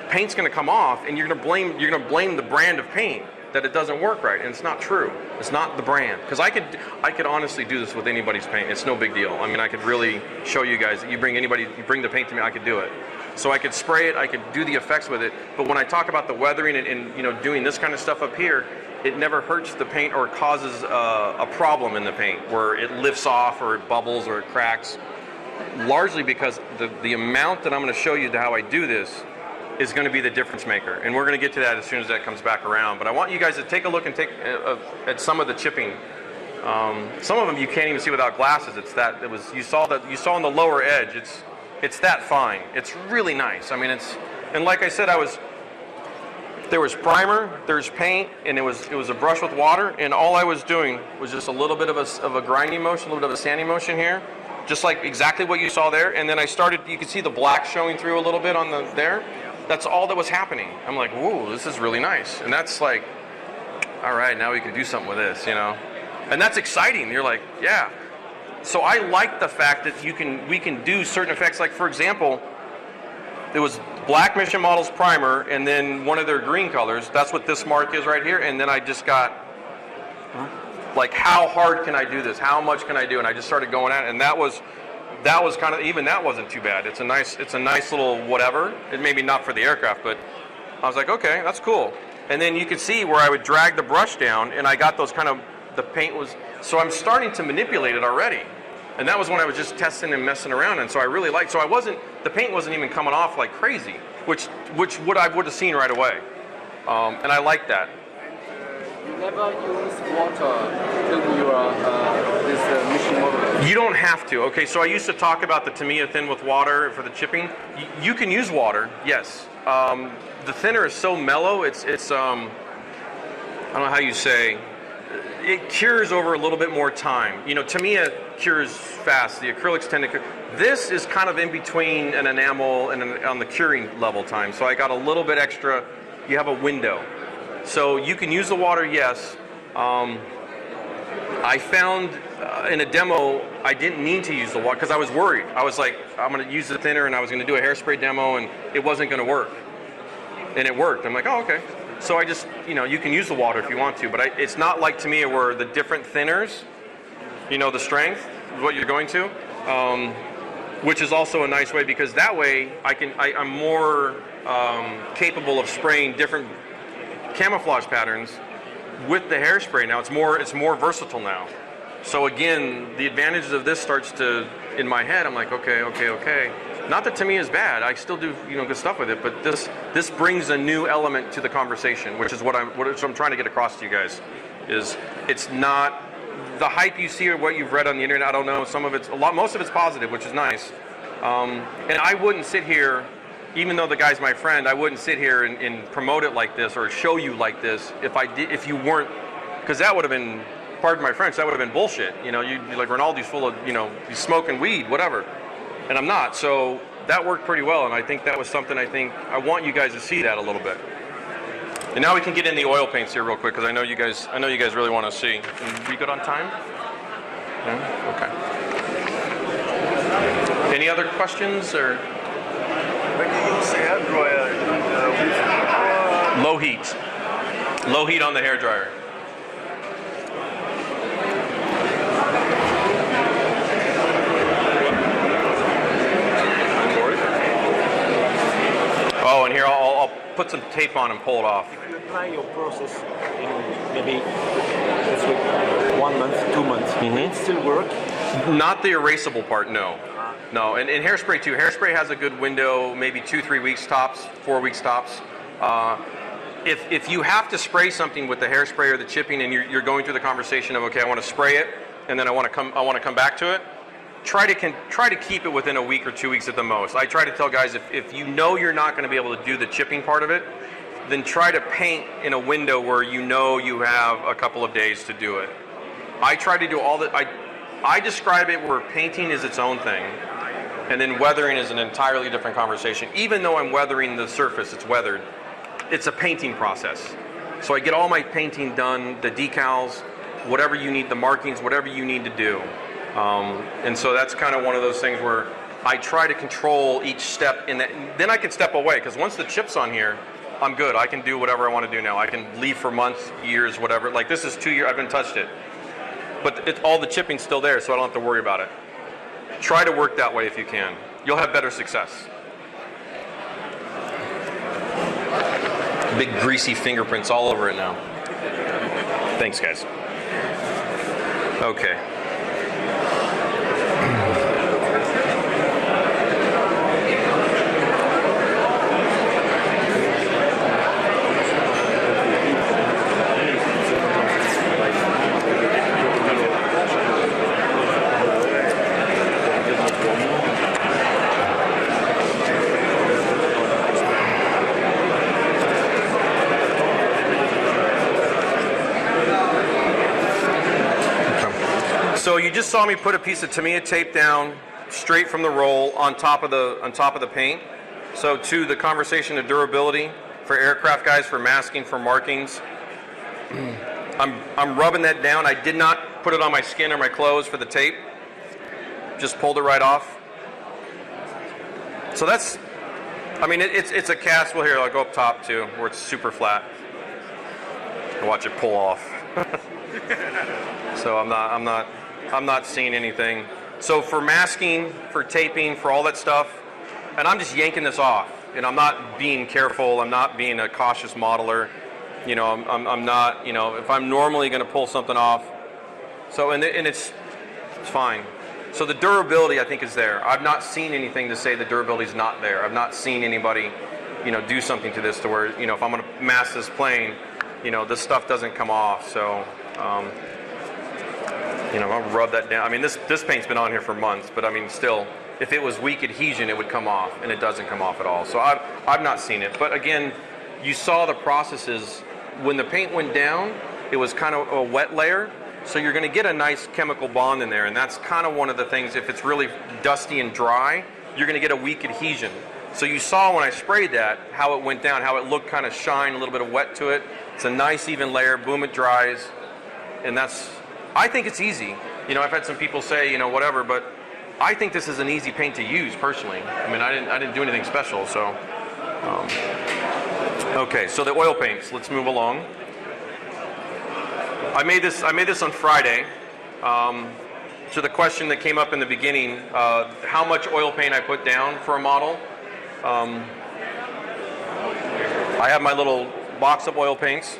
paint's going to come off, and you're going to blame the brand of paint that it doesn't work right, and it's not true. It's not the brand. Because I could honestly do this with anybody's paint. It's no big deal. I mean, I could really show you guys that you bring the paint to me, I could do it. So I could spray it, I could do the effects with it. But when I talk about the weathering and you know, doing this kind of stuff up here, it never hurts the paint or causes a problem in the paint where it lifts off or it bubbles or it cracks. Largely because the amount that I'm going to show you to how I do this is going to be the difference maker, and we're going to get to that as soon as that comes back around. But I want you guys to take a look and take at some of the chipping. Some of them you can't even see without glasses. It's that you saw on the lower edge. It's that fine. It's really nice. I mean, and like I said, there was primer, there's paint, and it was a brush with water, and all I was doing was just a little bit of a grinding motion, a little bit of a sanding motion here, just like exactly what you saw there. And then I started. You could see the black showing through a little bit on there. That's all that was happening. I'm like, whoa, this is really nice. And that's like, all right, now we can do something with this, you know? And that's exciting. You're like, yeah. So I like the fact that we can do certain effects. Like, for example, there was Black Mission Models primer and then one of their green colors. That's what this mark is right here. And then I just got, like, how hard can I do this? How much can I do? And I just started going at it. And that was kind of, even that wasn't too bad. It's a nice little whatever. It maybe not for the aircraft, but I was like, okay, that's cool. And then you could see where I would drag the brush down, and I got those kind of, the paint was, so I'm starting to manipulate it already. And that was when I was just testing and messing around, and so I really liked, so the paint wasn't even coming off like crazy, which I would have seen right away. And I like that. You never use water in your this mission model. You don't have to. Okay, so I used to talk about the Tamiya thin with water for the chipping. You can use water, yes. The thinner is so mellow. It's I don't know how you say. It cures over a little bit more time. You know, Tamiya cures fast. The acrylics tend to cure. This is kind of in between an enamel and on the curing level time. So I got a little bit extra. You have a window. So you can use the water, yes. I found in a demo I didn't need to use the water because I was worried. I was like, I'm going to use the thinner and I was going to do a hairspray demo and it wasn't going to work. And it worked. I'm like, oh, okay. So I just, you know, you can use the water if you want to, but it's not like Tamiya where the different thinners, you know, the strength is what you're going to, which is also a nice way because that way I'm more capable of spraying different camouflage patterns with the hairspray now. It's more versatile now. So again, the advantages of this starts to, in my head, I'm like, okay. Not that Tamiya is bad. I still do, you know, good stuff with it, but this brings a new element to the conversation, which is what I'm trying to get across to you guys. Is it's not the hype you see or what you've read on the internet. I don't know. Most of it's positive, which is nice. And I wouldn't sit here, even though the guy's my friend, I wouldn't sit here and promote it like this or show you like this if you weren't, because that would have been, pardon my French, that would have been bullshit. You know, you'd be like, Rinaldi's full of, you know, he's smoking weed, whatever. And I'm not. So that worked pretty well, and I think that was something I want you guys to see that a little bit. And now we can get in the oil paints here real quick because I know you guys really want to see. And we good on time? Yeah? Okay. Any other questions or? When you use the hair dryer, low heat on the hair dryer. Oh, and here I'll put some tape on and pull it off. If you apply your process in maybe let's say 1 month, 2 months, will it still work? Not the erasable part, no. No, and Hairspray too. Hairspray has a good window, maybe 2-3 weeks tops, 4 weeks tops. If you have to spray something with the hairspray or the chipping, and you're going through the conversation of, okay, I want to spray it, and then I want to come back to it. Try to keep it within a week or 2 weeks at the most. I try to tell guys, if you know you're not going to be able to do the chipping part of it, then try to paint in a window where you know you have a couple of days to do it. I try to do all that. I describe it where painting is its own thing, and then weathering is an entirely different conversation. Even though I'm weathering the surface, it's weathered. It's a painting process. So I get all my painting done, the decals, whatever you need, the markings, whatever you need to do. And so that's kind of one of those things where I try to control each step in that. Then I can step away, because once the chip's on here, I'm good. I can do whatever I want to do now. I can leave for months, years, whatever. Like this is 2 years, I haven't touched it. But all the chipping's still there, so I don't have to worry about it. Try to work that way if you can. You'll have better success. Big greasy fingerprints all over it now. Thanks, guys. Okay. So you just saw me put a piece of Tamiya tape down straight from the roll on top of the paint. So to the conversation of durability for aircraft guys, for masking, for markings, I'm rubbing that down. I did not put it on my skin or my clothes for the tape. Just pulled it right off. So that's, I mean, it's a cast. Well, here I'll go up top too, where it's super flat. Watch it pull off. So I'm not seeing anything. So for masking, for taping, for all that stuff, and I'm just yanking this off. And I'm not being careful. I'm not being a cautious modeler. You know, I'm not. You know, if I'm normally going to pull something off, so and it's fine. So the durability, I think, is there. I've not seen anything to say the durability is not there. I've not seen anybody, you know, do something to this to where, you know, if I'm going to mask this plane, you know, this stuff doesn't come off. So. You know, I'll rub that down. I mean, this paint's been on here for months, but I mean, still, if it was weak adhesion, it would come off, and it doesn't come off at all. So I've not seen it. But again, you saw the processes. When the paint went down, it was kind of a wet layer, so you're going to get a nice chemical bond in there, and that's kind of one of the things. If it's really dusty and dry, you're going to get a weak adhesion. So you saw when I sprayed that, how it went down, how it looked kind of shine, a little bit of wet to it. It's a nice even layer, boom, it dries, and that's, I think it's easy. You know, I've had some people say, you know, whatever, but I think this is an easy paint to use personally. I mean, I didn't do anything special, so. Okay, so the oil paints, let's move along. I made this on Friday. To the question that came up in the beginning, how much oil paint I put down for a model. I have my little box of oil paints.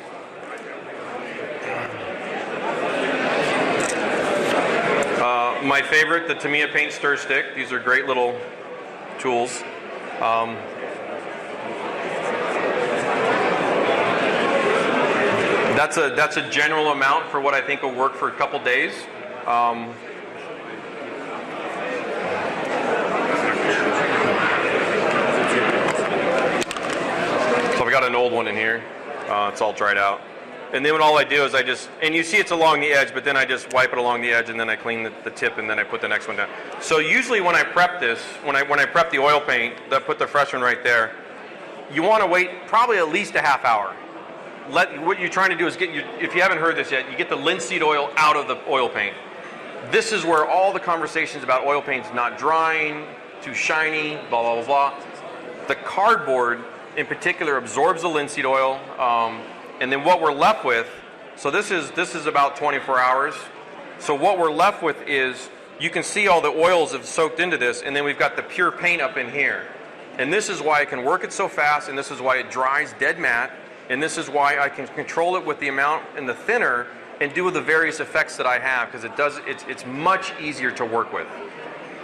My favorite, the Tamiya Paint Stir Stick. These are great little tools. That's a general amount for what I think will work for a couple days. So I've got an old one in here. It's all dried out. And then all I do is and you see it's along the edge, but then I just wipe it along the edge, and then I clean the tip, and then I put the next one down. So usually when I prep this, when I prep the oil paint, I put the fresh one right there, you want to wait probably at least a half hour. What you're trying to do is if you haven't heard this yet, you get the linseed oil out of the oil paint. This is where all the conversations about oil paints not drying, too shiny, blah, blah, blah, blah. The cardboard in particular absorbs the linseed oil, and then what we're left with, so this is about 24 hours. So what we're left with is, you can see all the oils have soaked into this, and then we've got the pure paint up in here. And this is why I can work it so fast, and this is why it dries dead matte, and this is why I can control it with the amount and the thinner and do the various effects that I have, because it's much easier to work with.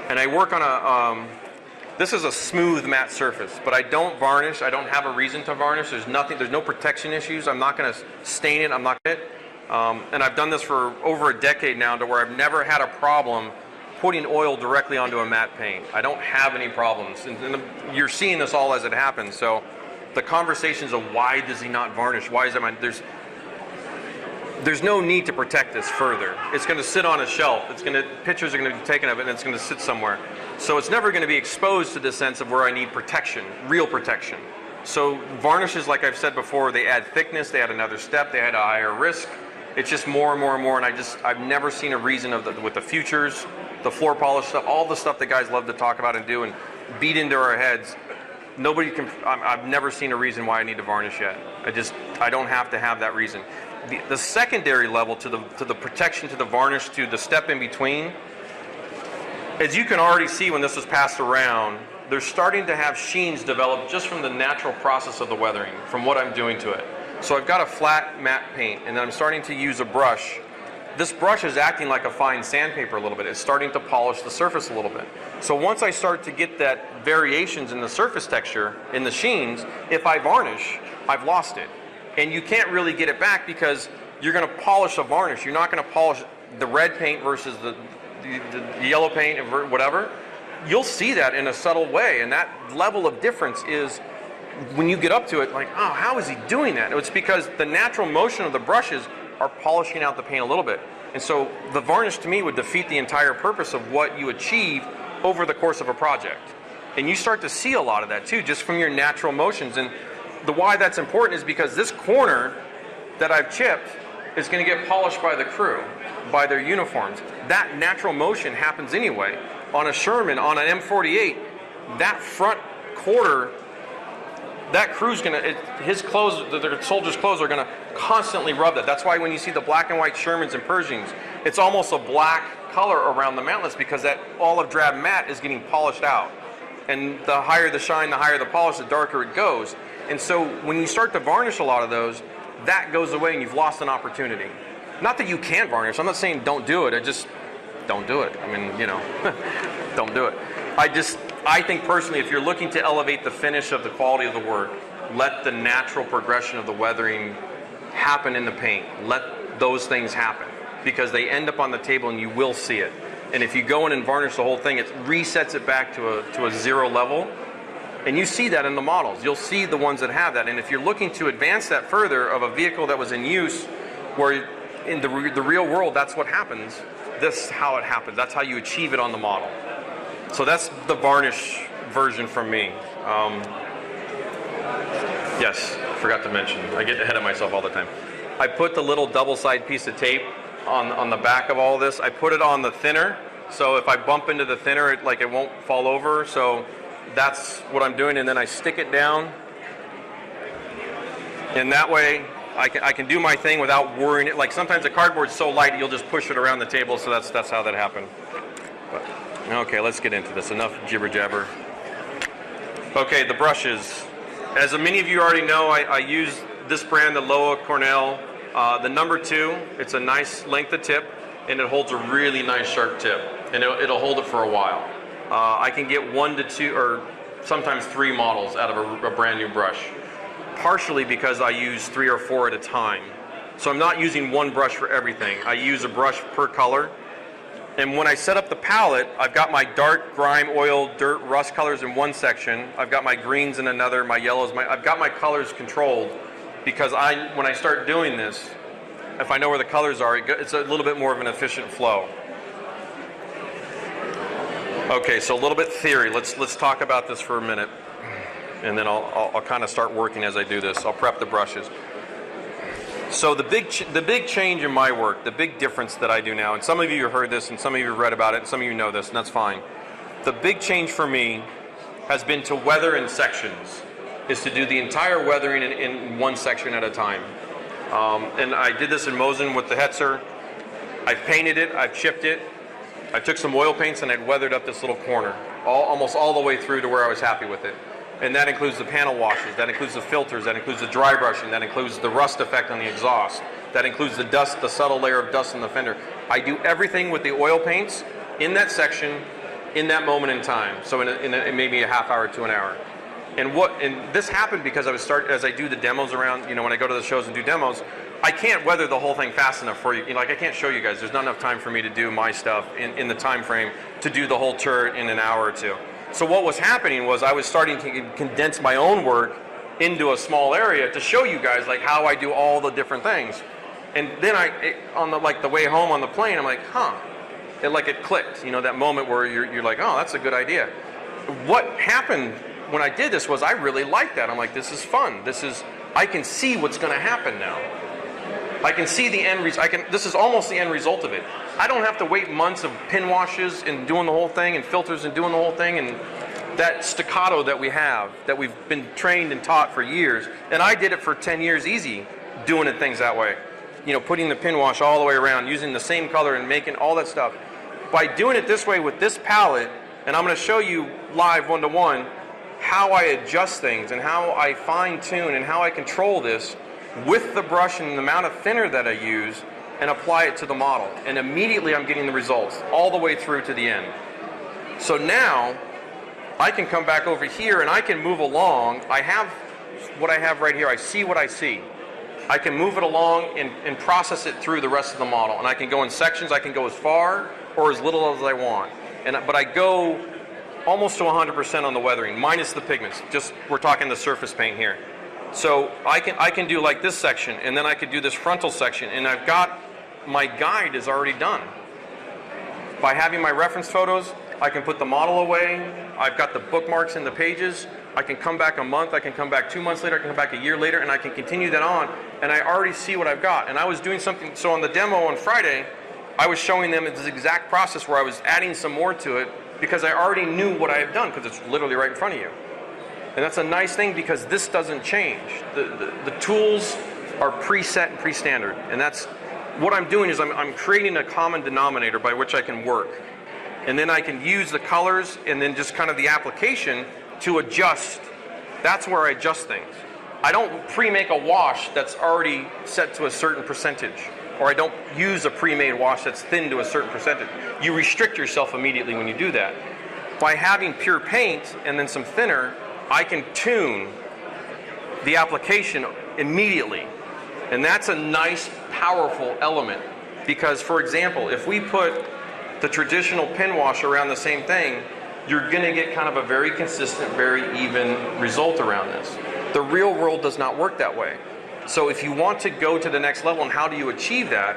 And I work on this is a smooth matte surface, but I don't varnish. I don't have a reason to varnish. There's no protection issues. I'm not going to stain it. I'm not going to. And I've done this for over a decade now, to where I've never had a problem putting oil directly onto a matte paint. I don't have any problems. And you're seeing this all as it happens. So the conversations of why does he not varnish? Why is that? There's no need to protect this further. It's going to sit on a shelf. Pictures are going to be taken of it, and it's going to sit somewhere. So it's never going to be exposed to the sense of where I need protection, real protection. So varnishes, like I've said before, they add thickness, they add another step, they add a higher risk. It's just more and more and more, and I've never seen a reason with the futures, the floor polish stuff, all the stuff that guys love to talk about and do and beat into our heads. Nobody can. I've never seen a reason why I need to varnish yet. I don't have to have that reason. The secondary level to the protection, to the varnish, to the step in between, as you can already see when this is passed around, they're starting to have sheens develop just from the natural process of the weathering, from what I'm doing to it. So I've got a flat matte paint, and then I'm starting to use a brush. This brush is acting like a fine sandpaper a little bit. It's starting to polish the surface a little bit. So once I start to get that variations in the surface texture, in the sheens, if I varnish, I've lost it. And you can't really get it back, because you're going to polish a varnish. You're not going to polish the red paint versus the yellow paint or whatever. You'll see that in a subtle way, and that level of difference is, when you get up to it, like, oh, how is he doing that? It's because the natural motion of the brushes are polishing out the paint a little bit. And so the varnish, to me, would defeat the entire purpose of what you achieve over the course of a project. And you start to see a lot of that too, just from your natural motions. And the why that's important is because this corner that I've chipped is going to get polished by the crew, by their uniforms. That natural motion happens anyway. On a Sherman, on an M48, that front quarter, that crew's going to, his clothes, the soldiers' clothes are going to constantly rub that. That's why when you see the black and white Shermans and Pershings, it's almost a black color around the mantlets, because that olive drab matte is getting polished out. And the higher the shine, the higher the polish, the darker it goes. And so when you start to varnish a lot of those, that goes away and you've lost an opportunity. Not that you can't varnish. I'm not saying don't do it. I just don't do it. I mean, you know, don't do it. I think personally, if you're looking to elevate the finish of the quality of the work, let the natural progression of the weathering happen in the paint. Let those things happen, because they end up on the table and you will see it. And if you go in and varnish the whole thing, it resets it back to a zero level. And you see that in the models. You'll see the ones that have that. And if you're looking to advance that further of a vehicle that was in use, where in the real world, that's what happens. This is how it happens. That's how you achieve it on the model. So that's the varnish version from me. Yes, forgot to mention. I get ahead of myself all the time. I put the little double-side piece of tape on the back of all this. I put it on the thinner, so if I bump into the thinner, it won't fall over. So that's what I'm doing, and then I stick it down, and that way I can do my thing without worrying it. Like sometimes the cardboard's so light you'll just push it around the table, so that's how that happened. But, okay, let's get into this. Enough jibber jabber. Okay, the brushes. As many of you already know, I use this brand, the Loa Cornell, the number 2. It's a nice length of tip, and it holds a really nice sharp tip, and it'll hold it for a while. I can get 1 to 2 or sometimes 3 models out of a brand new brush, partially because I use 3 or 4 at a time. So I'm not using one brush for everything. I use a brush per color. And when I set up the palette, I've got my dark grime, oil, dirt, rust colors in one section. I've got my greens in another, my yellows. I've got my colors controlled, because when I start doing this, if I know where the colors are, it's a little bit more of an efficient flow. Okay, so a little bit theory. Let's talk about this for a minute, and then I'll kind of start working as I do this. I'll prep the brushes. So the big change in my work, the big difference that I do now, and some of you have heard this, and some of you have read about it, and some of you know this, and that's fine. The big change for me has been to weather in sections, is to do the entire weathering in one section at a time. And I did this in Mosin with the Hetzer. I've painted it, I've chipped it. I took some oil paints and I'd weathered up this little corner, almost all the way through to where I was happy with it. And that includes the panel washes, that includes the filters, that includes the dry brushing, that includes the rust effect on the exhaust, that includes the dust, the subtle layer of dust on the fender. I do everything with the oil paints in that section in that moment in time. So in maybe a half hour to an hour. And this happened because as I do the demos around, when I go to the shows and do demos, I can't weather the whole thing fast enough for you. Like I can't show you guys. There's not enough time for me to do my stuff in the time frame to do the whole turret in an hour or two. So what was happening was I was starting to condense my own work into a small area to show you guys like how I do all the different things. And then on the way home on the plane, I'm like, it clicked. That moment where you're like, oh, that's a good idea. What happened when I did this was I really liked that. I'm like, this is fun. I can see what's going to happen now. I can see the end result. This is almost the end result of it. I don't have to wait months of pin washes and doing the whole thing and filters and doing the whole thing and that staccato that we've been trained and taught for years. And I did it for 10 years easy, doing things that way. Putting the pin wash all the way around, using the same color and making all that stuff. By doing it this way with this palette, and I'm going to show you live one-to-one how I adjust things and how I fine-tune and how I control this with the brush and the amount of thinner that I use and apply it to the model. And immediately I'm getting the results all the way through to the end. So now I can come back over here and I can move along. I have what I have right here. I see what I see. I can move it along and process it through the rest of the model. And I can go in sections. I can go as far or as little as I want. But I go almost to 100% on the weathering, minus the pigments. We're talking the surface paint here. So I can do like this section, and then I could do this frontal section, and I've got my guide is already done. By having my reference photos, I can put the model away. I've got the bookmarks in the pages. I can come back a month, I can come back 2 months later, I can come back a year later, and I can continue that on, and I already see what I've got. And I was doing something, so on the demo on Friday, I was showing them this exact process where I was adding some more to it because I already knew what I have done because it's literally right in front of you. And that's a nice thing because this doesn't change. The tools are preset and pre-standard. And that's what I'm doing is I'm creating a common denominator by which I can work. And then I can use the colors and then just kind of the application to adjust. That's where I adjust things. I don't pre-make a wash that's already set to a certain percentage. Or I don't use a pre-made wash that's thin to a certain percentage. You restrict yourself immediately when you do that. By having pure paint and then some thinner, I can tune the application immediately. And that's a nice, powerful element. Because, for example, if we put the traditional pin wash around the same thing, you're going to get kind of a very consistent, very even result around this. The real world does not work that way. So if you want to go to the next level, and how do you achieve that?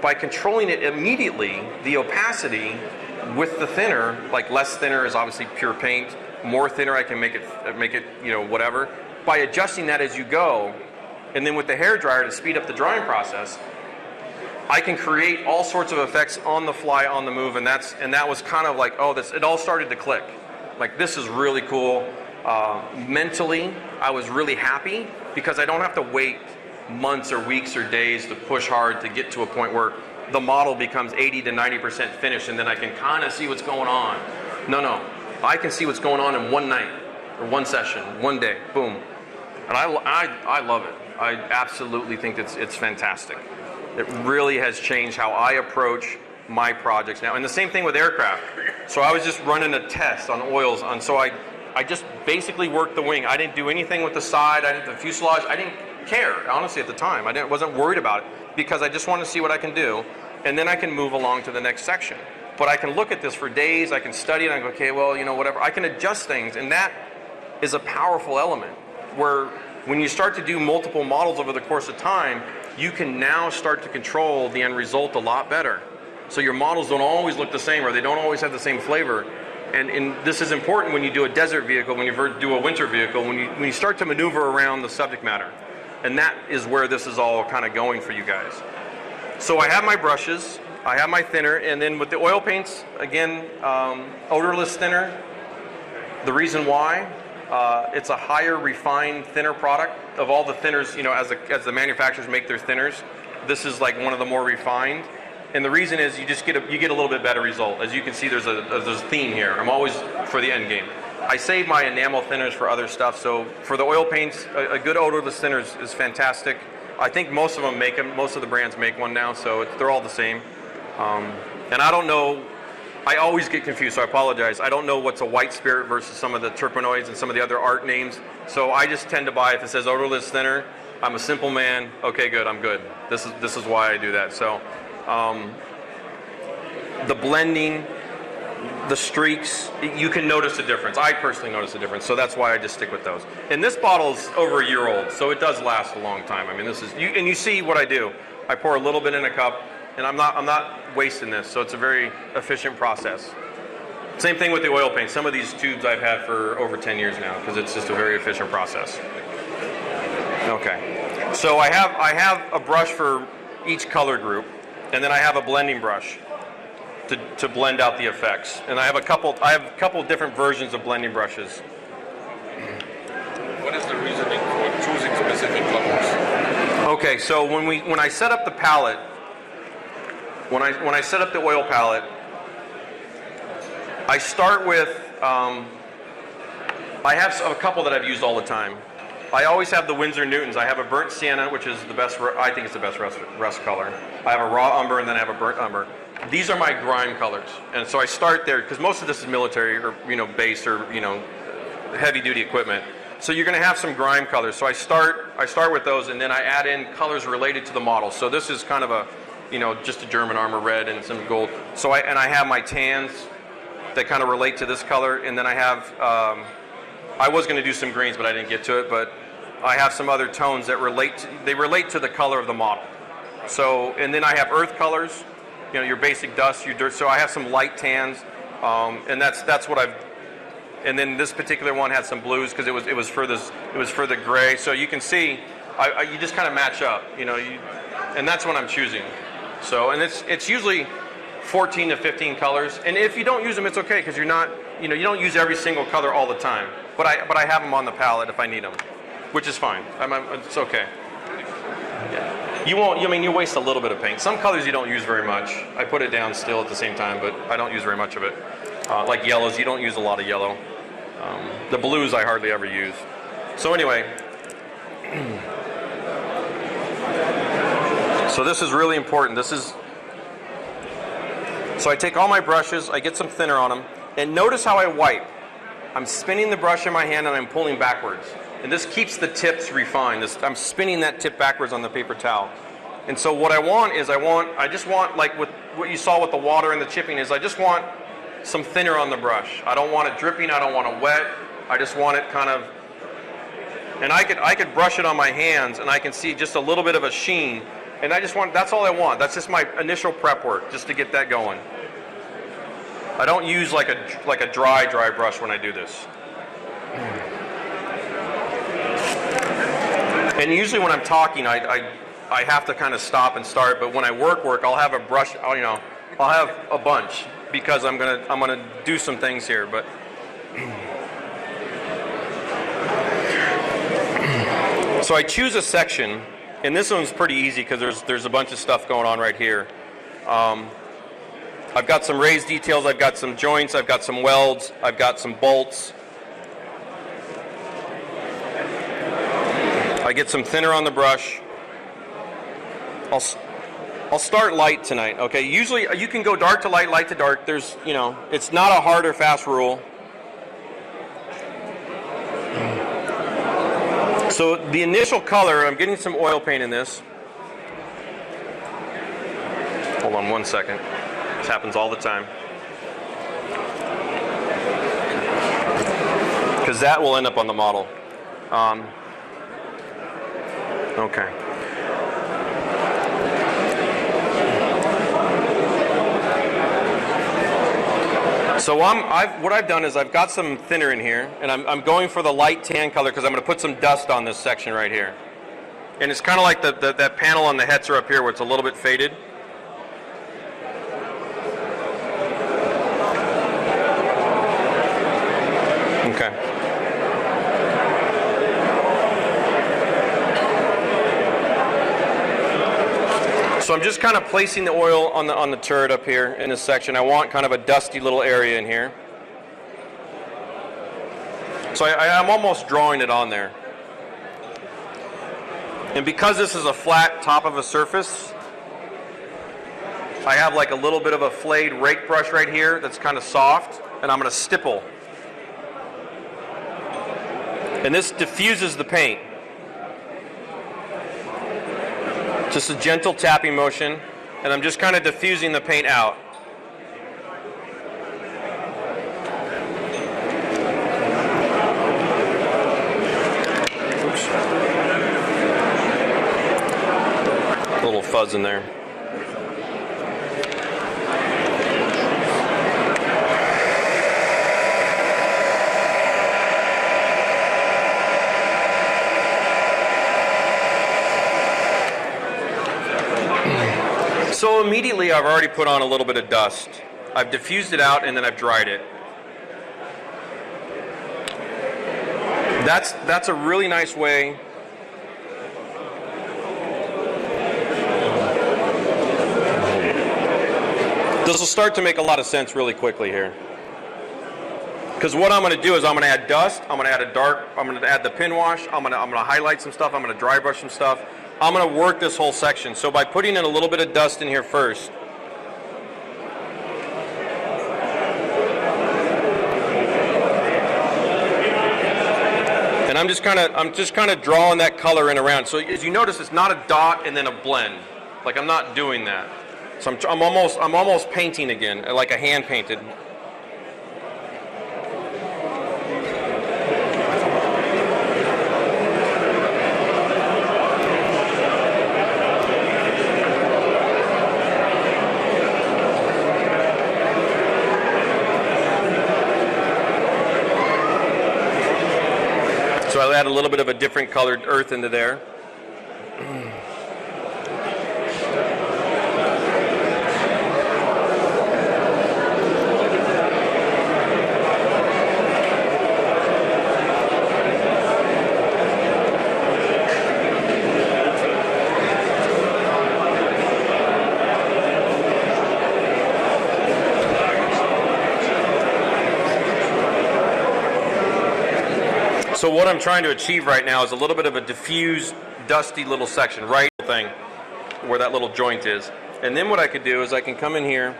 By controlling it immediately, the opacity with the thinner, like less thinner is obviously pure paint, more thinner I can make it whatever. By adjusting that as you go, and then with the hairdryer to speed up the drying process, I can create all sorts of effects on the fly, on the move, and that was kind of like, it all started to click. Like, this is really cool. Mentally, I was really happy because I don't have to wait months or weeks or days to push hard to get to a point where the model becomes 80 to 90% finished and then I can kind of see what's going on. No, I can see what's going on in one night or one session, one day, boom. And I love it. I absolutely think it's fantastic. It really has changed how I approach my projects now. And the same thing with aircraft. So I was just running a test on oils, so I just basically worked the wing. I didn't do anything with the side, the fuselage. I didn't care, honestly, at the time. I wasn't worried about it because I just wanted to see what I can do, and then I can move along to the next section. But I can look at this for days, I can study it, and I go, okay, well, whatever. I can adjust things, and that is a powerful element where when you start to do multiple models over the course of time, you can now start to control the end result a lot better. So your models don't always look the same, or they don't always have the same flavor. And this is important when you do a desert vehicle, when you do a winter vehicle, when you start to maneuver around the subject matter. And that is where this is all kind of going for you guys. So I have my brushes, I have my thinner, and then with the oil paints, again, odorless thinner. The reason why, it's a higher refined thinner product. Of all the thinners, as the manufacturers make their thinners, this is like one of the more refined. And the reason is you get a little bit better result. As you can see, there's a theme here. I'm always for the end game. I save my enamel thinners for other stuff. So for the oil paints, a good odorless thinner is fantastic. I think most of them make them. Most of the brands make one now, so they're all the same. And I don't know. I always get confused, so I apologize. I don't know what's a white spirit versus some of the terpenoids and some of the other art names. So I just tend to buy, if it says odorless thinner, I'm a simple man. Okay, good, I'm good. This is why I do that. So the blending, the streaks, you can notice a difference. I personally notice a difference, so that's why I just stick with those. And this bottle's over a year old, so it does last a long time. I mean, this is, and you see what I do. I pour a little bit in a cup, and I'm not wasting this, so it's a very efficient process. Same thing with the oil paint. Some of these tubes I've had for over 10 years now, because it's just a very efficient process. Okay, so I have a brush for each color group, and then I have a blending brush to blend out the effects. And I have a couple different versions of blending brushes. What is the reasoning for choosing specific colors? Okay, so when I set up the palette, when I set up the oil palette, I start with I have a couple that I've used all the time. I always have the Winsor Newtons. I have a burnt sienna, which is the best. I think it's the best rust color. I have a raw umber, and then I have a burnt umber. These are my grime colors, and so I start there because most of this is military or base or heavy duty equipment. So you're going to have some grime colors. So I start with those, and then I add in colors related to the model. So this is kind of a just a German armor red and some gold. So I have my tans that kind of relate to this color, and then I have I was going to do some greens, but I didn't get to it. But I have some other tones that relate to the color of the model. So and then I have earth colors, your basic dust, your dirt. So I have some light tans, and that's what I've. And then this particular one had some blues because it was for the gray. So you can see, you just kind of match up, and that's what I'm choosing. So and it's usually 14 to 15 colors, and if you don't use them, it's okay because you're not, you don't use every single color all the time. But I have them on the palette if I need them, which is fine. It's okay. Yeah. You won't. You waste a little bit of paint. Some colors you don't use very much. I put it down still at the same time, but I don't use very much of it. Like yellows, you don't use a lot of yellow. The blues I hardly ever use. So anyway, so this is really important. So I take all my brushes, I get some thinner on them, and notice how I wipe. I'm spinning the brush in my hand and I'm pulling backwards. And this keeps the tips refined. I'm spinning that tip backwards on the paper towel. And so what I want is I just want, like with what you saw with the water and the chipping, is I just want some thinner on the brush. I don't want it dripping, I don't want it wet. I just want it kind of, and I could brush it on my hands and I can see just a little bit of a sheen. And that's all I want. That's just my initial prep work, just to get that going. I don't use like a dry brush when I do this. And usually when I'm talking, I have to kind of stop and start. But when I work, I'll have a brush. I'll have a bunch because I'm gonna do some things here. But so I choose a section, and this one's pretty easy because there's a bunch of stuff going on right here. I've got some raised details, I've got some joints, I've got some welds, I've got some bolts. I get some thinner on the brush. I'll start light tonight, okay? Usually you can go dark to light, light to dark. There's, it's not a hard or fast rule. So the initial color, I'm getting some oil paint in this. Hold on 1 second. This happens all the time. Because that will end up on the model. Okay. So what I've done is I've got some thinner in here, and I'm going for the light tan color because I'm going to put some dust on this section right here. And it's kind of like that panel on the Hetzer up here where it's a little bit faded. Okay. So I'm just kind of placing the oil on the turret up here in this section. I want kind of a dusty little area in here. So I'm almost drawing it on there. And because this is a flat top of a surface, I have like a little bit of a flayed rake brush right here that's kind of soft, and I'm going to stipple. And this diffuses the paint. Just a gentle tapping motion, and I'm just kind of diffusing the paint out. Oops. A little fuzz in there. So immediately I've already put on a little bit of dust. I've diffused it out and then I've dried it. That's a really nice way. This will start to make a lot of sense really quickly here. Because what I'm going to do is I'm going to add dust, I'm going to add a dark, I'm going to add the pin wash, I'm going to highlight some stuff, I'm going to dry brush some stuff. I'm going to work this whole section. So by putting in a little bit of dust in here first, and I'm just kind of drawing that color in around. So as you notice, it's not a dot and then a blend. Like I'm not doing that. So I'm almost painting again, like a hand painted. So I'll add a little bit of a different colored earth into there. So what I'm trying to achieve right now is a little bit of a diffused, dusty little section, right thing, where that little joint is. And then what I could do is I can come in here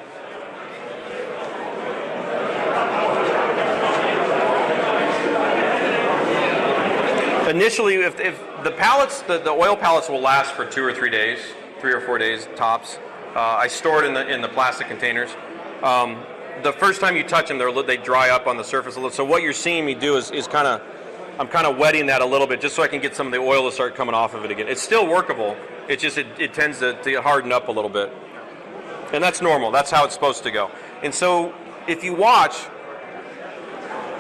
initially, if the palettes, the oil palettes will last for 2 or 3 days, 3 or 4 days tops. I store it in the plastic containers. The first time you touch them, they dry up on the surface a little. So what you're seeing me do is I'm kind of wetting that a little bit just so I can get some of the oil to start coming off of it again. It's still workable. It's just it tends to harden up a little bit. And that's normal. That's how it's supposed to go. And so if you watch,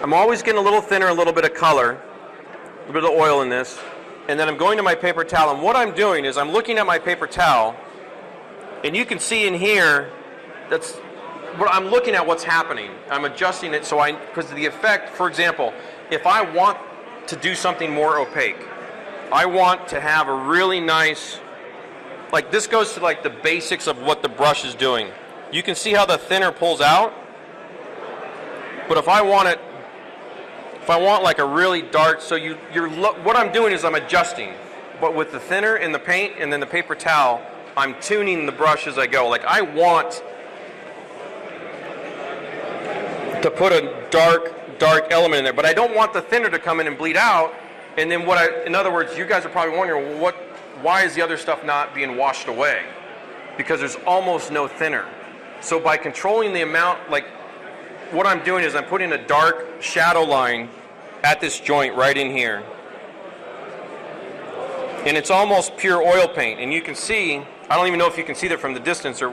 I'm always getting a little thinner, a little bit of color, a little bit of oil in this. And then I'm going to my paper towel. And what I'm doing is I'm looking at my paper towel, and you can see in here, I'm looking at what's happening. I'm adjusting it because of the effect. For example, if I want to do something more opaque, I want to have a really nice, like this goes to like the basics of what the brush is doing. You can see how the thinner pulls out, but if I want like a really dark, so what I'm doing is I'm adjusting, but with the thinner and the paint and then the paper towel, I'm tuning the brush as I go. Like I want to put a dark element in there, but I don't want the thinner to come in and bleed out. And then in other words, you guys are probably wondering, well, why is the other stuff not being washed away? Because there's almost no thinner. So by controlling the amount, like what I'm doing is I'm putting a dark shadow line at this joint right in here. And it's almost pure oil paint. And you can see, I don't even know if you can see that from the distance or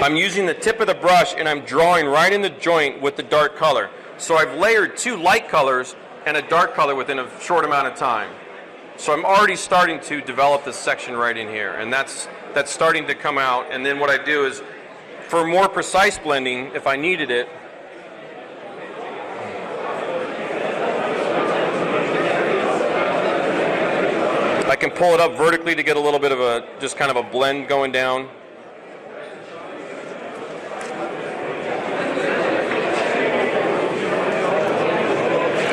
I'm using the tip of the brush and I'm drawing right in the joint with the dark color. So I've layered 2 light colors and a dark color within a short amount of time. So I'm already starting to develop this section right in here, and that's starting to come out. And then what I do is, for more precise blending, if I needed it, I can pull it up vertically to get a little bit of just kind of a blend going down.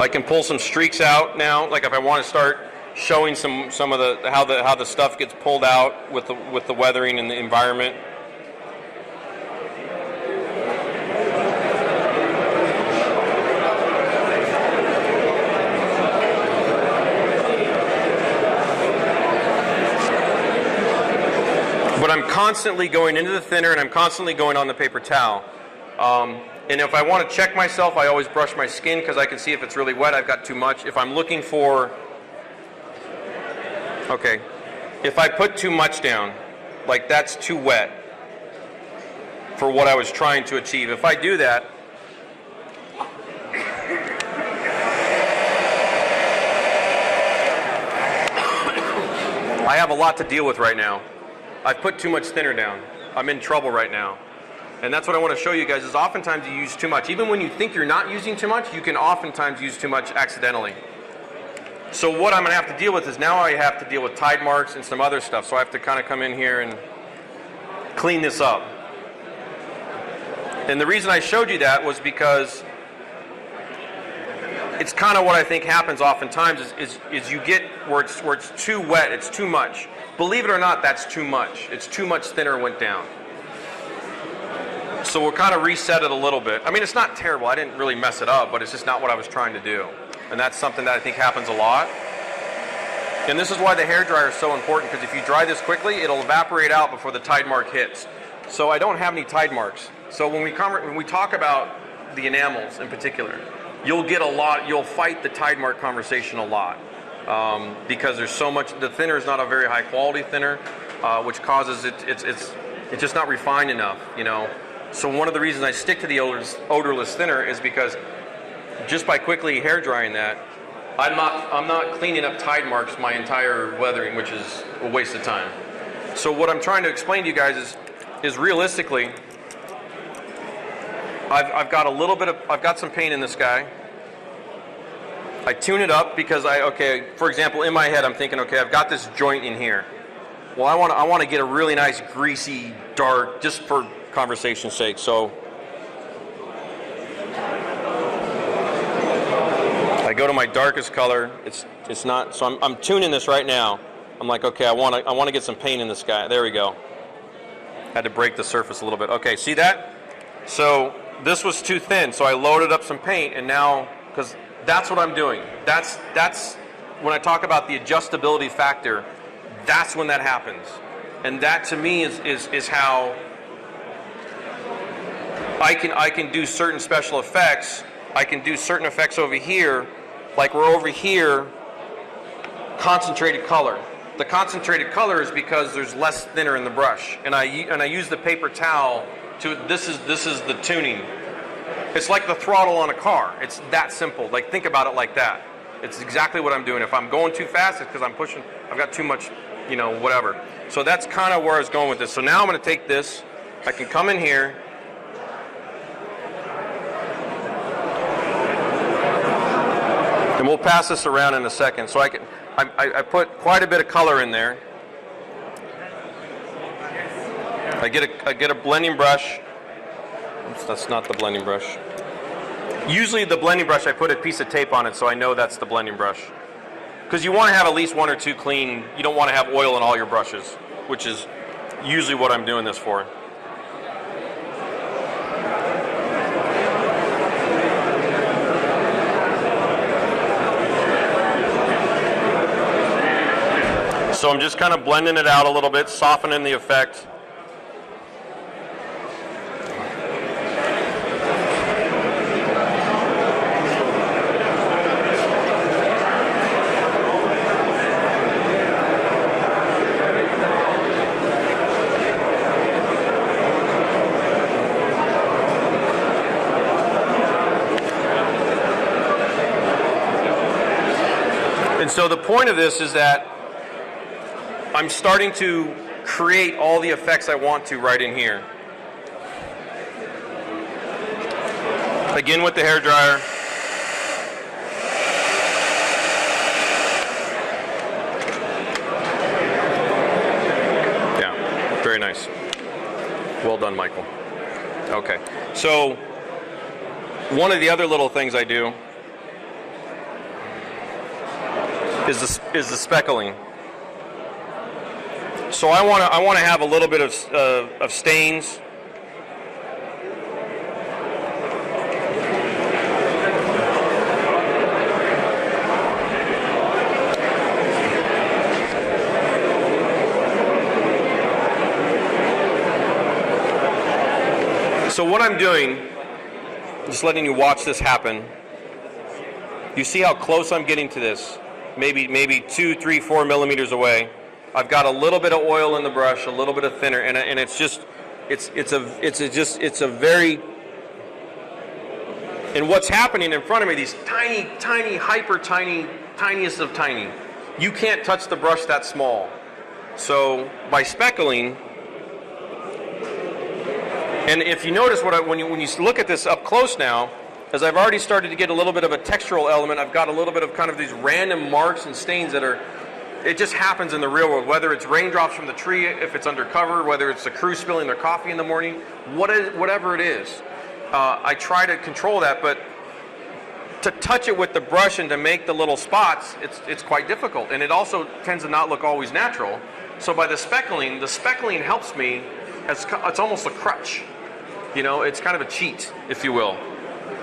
I can pull some streaks out now, like if I want to start showing some of the how the stuff gets pulled out with the weathering and the environment. But I'm constantly going into the thinner and I'm constantly going on the paper towel. And if I want to check myself, I always brush my skin because I can see if it's really wet, I've got too much. If I'm looking for, okay, if I put too much down, like that's too wet for what I was trying to achieve. If I do that, I have a lot to deal with right now. I've put too much thinner down. I'm in trouble right now. And that's what I want to show you guys is oftentimes you use too much. Even when you think you're not using too much, you can oftentimes use too much accidentally. So what I'm going to have to deal with is now I have to deal with tide marks and some other stuff. So I have to kind of come in here and clean this up. And the reason I showed you that was because it's kind of what I think happens oftentimes is you get where it's too wet, it's too much. Believe it or not, that's too much. It's too much thinner went down. So we'll kind of reset it a little bit. I mean, it's not terrible. I didn't really mess it up, but it's just not what I was trying to do. And that's something that I think happens a lot. And this is why the hairdryer is so important, because if you dry this quickly, it'll evaporate out before the tide mark hits. So I don't have any tide marks. So when we talk about the enamels in particular, you'll get a lot, you'll fight the tide mark conversation a lot. Because there's so much, the thinner is not a very high quality thinner, which causes it's just not refined enough, you know. So one of the reasons I stick to the odorless thinner is because just by quickly hair drying that, I'm not cleaning up tide marks my entire weathering, which is a waste of time. So what I'm trying to explain to you guys is realistically, I've got a little bit of, I've got some paint in this guy. I tune it up because okay, for example, in my head I'm thinking, okay, I've got this joint in here. Well, I want to get a really nice greasy dark, just for conversation's sake. So I go to my darkest color. It's not. So I'm tuning this right now. I'm like, okay, I want to get some paint in this guy. There we go. Had to break the surface a little bit. Okay, see that? So this was too thin. So I loaded up some paint, and now because that's what I'm doing. That's when I talk about the adjustability factor. That's when that happens, and that to me is how I can do certain special effects. I can do certain effects over here, like we're over here, concentrated color. The concentrated color is because there's less thinner in the brush, and I use the paper towel to. This is the tuning. It's like the throttle on a car. It's that simple. Like think about it like that. It's exactly what I'm doing. If I'm going too fast, it's because I'm pushing. I've got too much, you know, whatever. So that's kind of where I was going with this. So now I'm going to take this. I can come in here. And we'll pass this around in a second. So I put quite a bit of color in there. I get a blending brush. Oops, that's not the blending brush. Usually the blending brush, I put a piece of tape on it so I know that's the blending brush. Because you want to have at least one or two clean. You don't want to have oil in all your brushes, which is usually what I'm doing this for. So I'm just kind of blending it out a little bit, softening the effect. And so the point of this is that I'm starting to create all the effects I want to right in here. Again with the hairdryer. Yeah, very nice. Well done, Michael. Okay, so one of the other little things I do is the speckling. So I want to have a little bit of stains. So what I'm doing, just letting you watch this happen. You see how close I'm getting to this? Maybe 2, 3, 4 millimeters away. I've got a little bit of oil in the brush, a little bit of thinner, and it's just, it's a very, and what's happening in front of me, these tiny, hyper tiny, tiniest of tiny. You can't touch the brush that small. So by speckling, and if you notice when you look at this up close now, as I've already started to get a little bit of a textural element, I've got a little bit of kind of these random marks and stains that are, it just happens in the real world, whether it's raindrops from the tree, if it's undercover, whether it's the crew spilling their coffee in the morning, whatever it is. I try to control that, but to touch it with the brush and to make the little spots, it's quite difficult. And it also tends to not look always natural. So by the speckling helps me, it's almost a crutch. You know, it's kind of a cheat, if you will.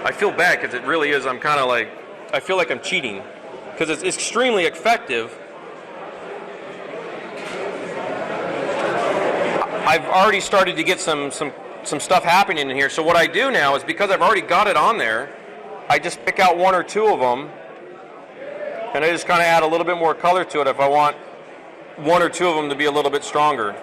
I feel bad because it really is, I'm kind of like, I feel like I'm cheating because it's extremely effective. I've already started to get some stuff happening in here. So what I do now is, because I've already got it on there, I just pick out 1 or 2 of them and I just kind of add a little bit more color to it if I want 1 or 2 of them to be a little bit stronger.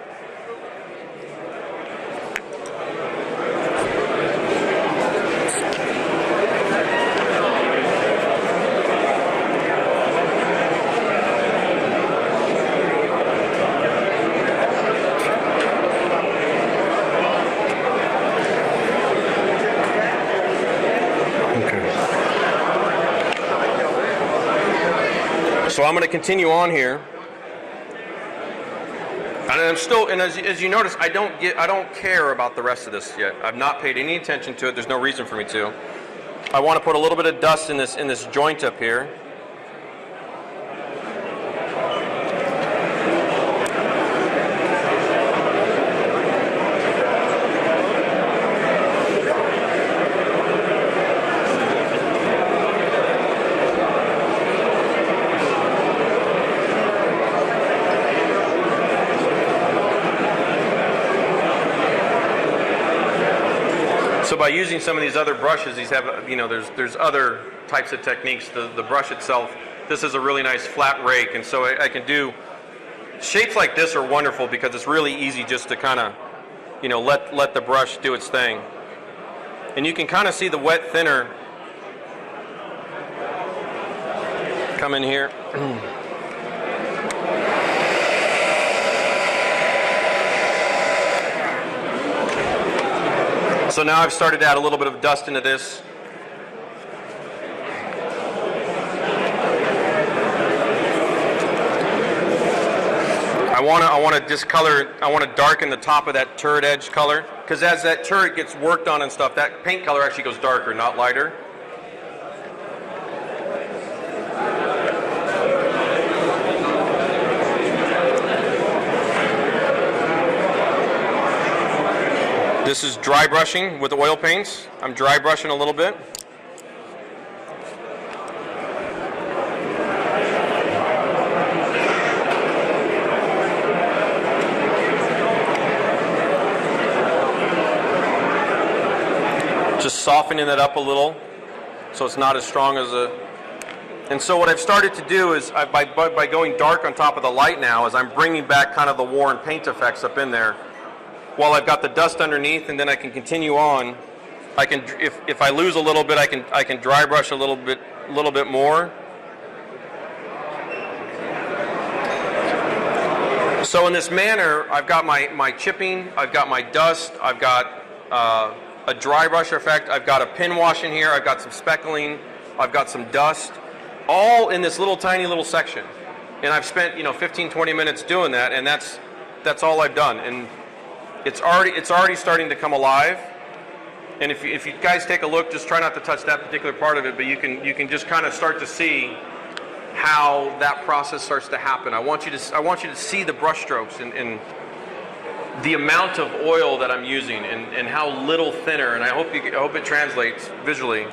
So I'm going to continue on here, and I'm still. And as you notice, I don't care about the rest of this yet. I've not paid any attention to it. There's no reason for me to. I want to put a little bit of dust in this joint up here. So by using some of these other brushes, these have, you know, there's other types of techniques. The brush itself, this is a really nice flat rake, and so I can do shapes like this are wonderful because it's really easy just to kind of, you know, let the brush do its thing. And you can kind of see the wet thinner come in here. So now I've started to add a little bit of dust into this. I want to discolor, I want to darken the top of that turret edge color, because as that turret gets worked on and stuff, that paint color actually goes darker, not lighter. This is dry brushing with oil paints. I'm dry brushing a little bit. Just softening it up a little so it's not as strong as a... And so what I've started to do is, by going dark on top of the light now, is I'm bringing back kind of the worn paint effects up in there. While I've got the dust underneath, and then I can continue on. I can, if I lose a little bit, I can dry brush a little bit more. So in this manner, I've got my chipping, I've got my dust, I've got a dry brush effect, I've got a pin wash in here, I've got some speckling, I've got some dust, all in this tiny little section. And I've spent 15-20 minutes doing that, and that's all I've done. And it's already starting to come alive. And if you guys take a look, just try not to touch that particular part of it, but you can just kind of start to see how that process starts to happen. I want you to see the brush strokes and the amount of oil that I'm using and how little thinner, and I hope it translates visually.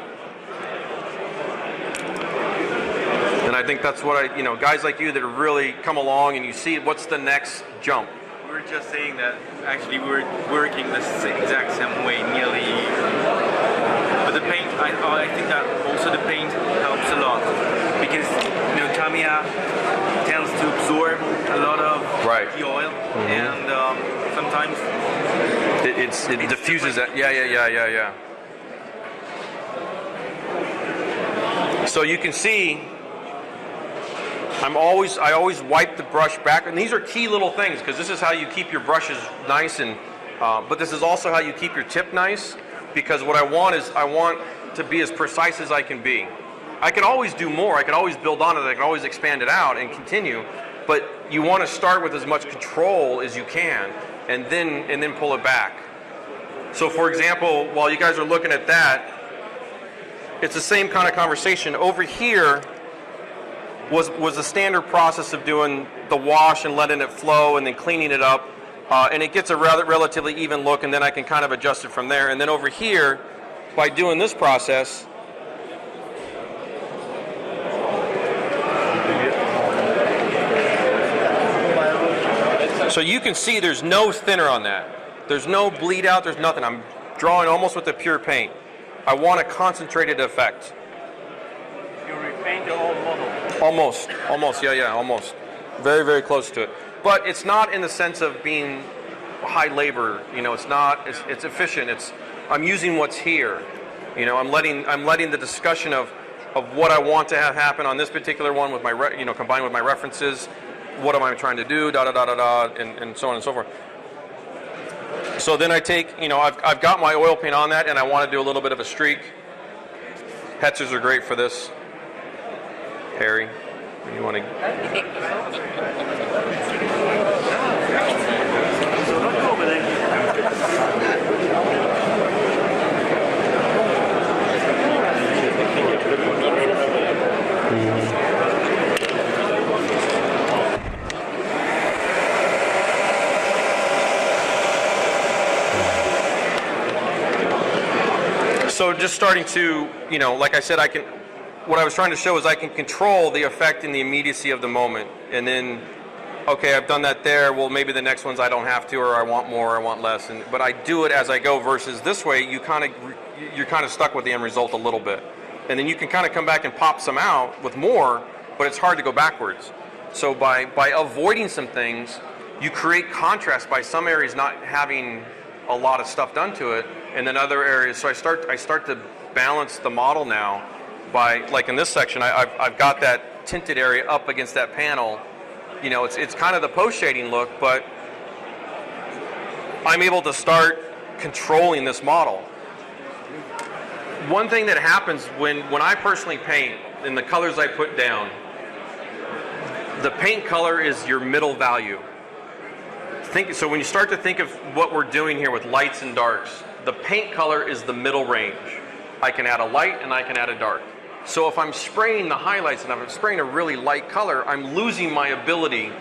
And I think that's what guys like you that really come along and you see what's the next jump. We were just saying that actually we were working the exact same way nearly, but the paint, I think that also the paint helps a lot because Tamiya tends to absorb a lot of the oil, and sometimes it diffuses that. Yeah. So you can see I always wipe the brush back, and these are key little things because this is how you keep your brushes nice, and but this is also how you keep your tip nice, because what I want to be as precise as I can be. I can always do more, I can always build on it, I can always expand it out and continue, but you want to start with as much control as you can and then pull it back. So for example, while you guys are looking at that, it's the same kind of conversation. Over here was the standard process of doing the wash and letting it flow and then cleaning it up, and it gets a relatively even look, and then I can kind of adjust it from there. And then over here, by doing this process, so you can see there's no thinner on that. There's no bleed out, there's nothing. I'm drawing almost with the pure paint. I want a concentrated effect. You repaint the whole model. Almost, almost. Very, very close to it. But it's not in the sense of being high labor. It's efficient. I'm using what's here. I'm letting the discussion of what I want to have happen on this particular one with my, combined with my references. What am I trying to do? And so on and so forth. So then I take, I've got my oil paint on that, and I want to do a little bit of a streak. Hetzers are great for this. Harry, you want to? So just starting to, like I said, what I was trying to show is I can control the effect and the immediacy of the moment. And then, okay, I've done that there. Well, maybe the next ones I don't have to, or I want more, or I want less. But I do it as I go versus this way, you're kind of stuck with the end result a little bit. And then you can kind of come back and pop some out with more, but it's hard to go backwards. So by avoiding some things, you create contrast by some areas not having a lot of stuff done to it, and then other areas. So I start to balance the model now by, like in this section, I've got that tinted area up against that panel. It's kind of the post shading look, but I'm able to start controlling this model. One thing that happens when I personally paint, in the colors I put down, the paint color is your middle value. So when you start to think of what we're doing here with lights and darks, the paint color is the middle range. I can add a light and I can add a dark. So if I'm spraying the highlights and I'm spraying a really light color, I'm losing my ability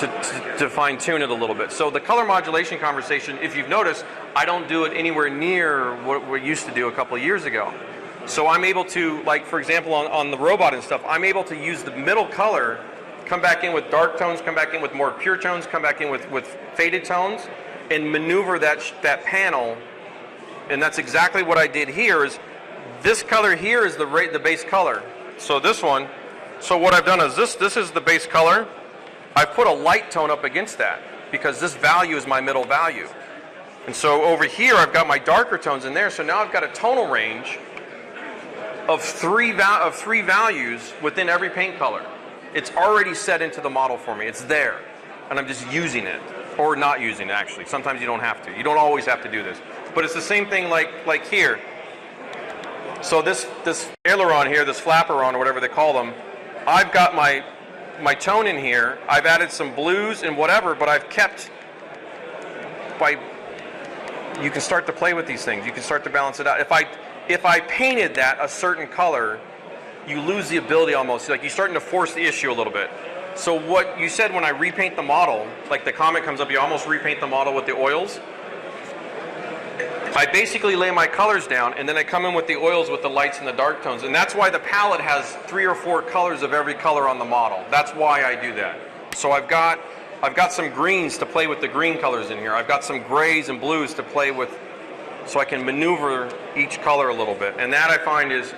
to fine tune it a little bit. So the color modulation conversation, if you've noticed, I don't do it anywhere near what we used to do a couple of years ago. So I'm able to, like for example on the robot and stuff, I'm able to use the middle color, come back in with dark tones, come back in with more pure tones, come back in with faded tones, and maneuver that panel. And that's exactly what I did here. Is this color here is the base color. So this one, so what I've done is this is the base color. I've put a light tone up against that because this value is my middle value. And so over here I've got my darker tones in there. So now I've got a tonal range of three values within every paint color. It's already set into the model for me. It's there, and I'm just using it, or not using it actually. Sometimes you don't have to. You don't always have to do this. But it's the same thing like here. So this aileron here, this flaperon or whatever they call them, I've got my tone in here. I've added some blues and whatever, but I've kept you can start to play with these things. You can start to balance it out. If I painted that a certain color, you lose the ability almost. Like you're starting to force the issue a little bit. So what you said when I repaint the model, like the comment comes up, you almost repaint the model with the oils. I basically lay my colors down and then I come in with the oils with the lights and the dark tones. And that's why the palette has 3 or 4 colors of every color on the model. That's why I do that. So I've got some greens to play with the green colors in here. I've got some grays and blues to play with, so I can maneuver each color a little bit. And that I find is,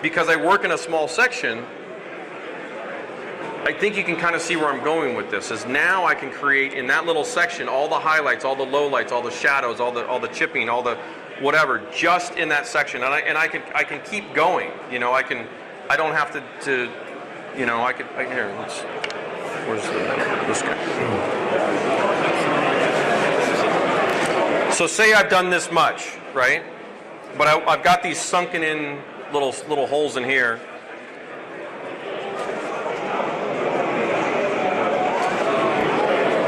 because I work in a small section, I think you can kind of see where I'm going with this, is now I can create in that little section all the highlights, all the lowlights, all the shadows, all the chipping, all the whatever, just in that section. And I can keep going. You know, I don't have to you know, here, where's this guy? So say I've done this much, right? But I've got these sunken in little holes in here.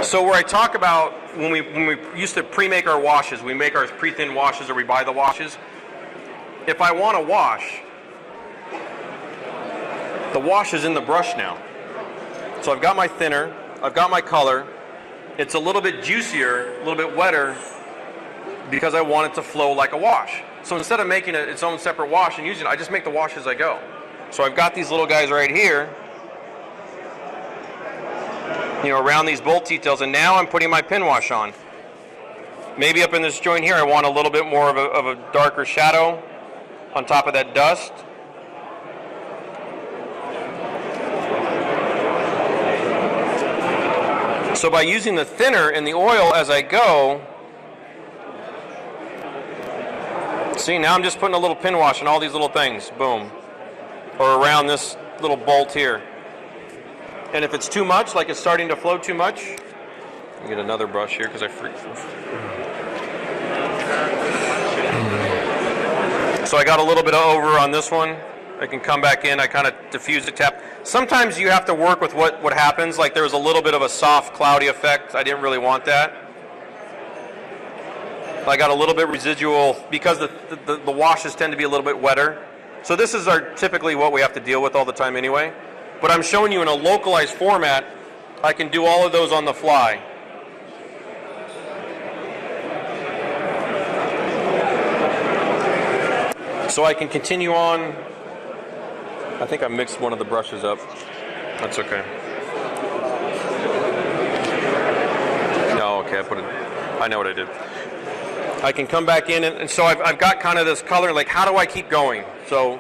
So where I talk about when we used to pre-make our washes, we make our pre-thin washes or we buy the washes. If I want to wash, the wash is in the brush now. So I've got my thinner, I've got my color. It's a little bit juicier, a little bit wetter, because I want it to flow like a wash. So instead of making it its own separate wash and using it, I just make the wash as I go. So I've got these little guys right here, you know, around these bolt details, and now I'm putting my pin wash on. Maybe up in this joint here, I want a little bit more of a darker shadow on top of that dust. So by using the thinner and the oil as I go, see, now I'm just putting a little pin wash on all these little things, boom, or around this little bolt here. And if it's too much, like it's starting to flow too much, let me get another brush here because I freaked. So I got a little bit of over on this one. I can come back in, I kind of diffuse it, tap. Sometimes you have to work with what happens, like there was a little bit of a soft, cloudy effect. I didn't really want that. I got a little bit residual because the washes tend to be a little bit wetter. So this is typically what we have to deal with all the time anyway. But I'm showing you in a localized format, I can do all of those on the fly. So I can continue on. I think I mixed one of the brushes up. That's okay. No, okay, I know what I did. I can come back in, and so I've got kind of this color, like how do I keep going? So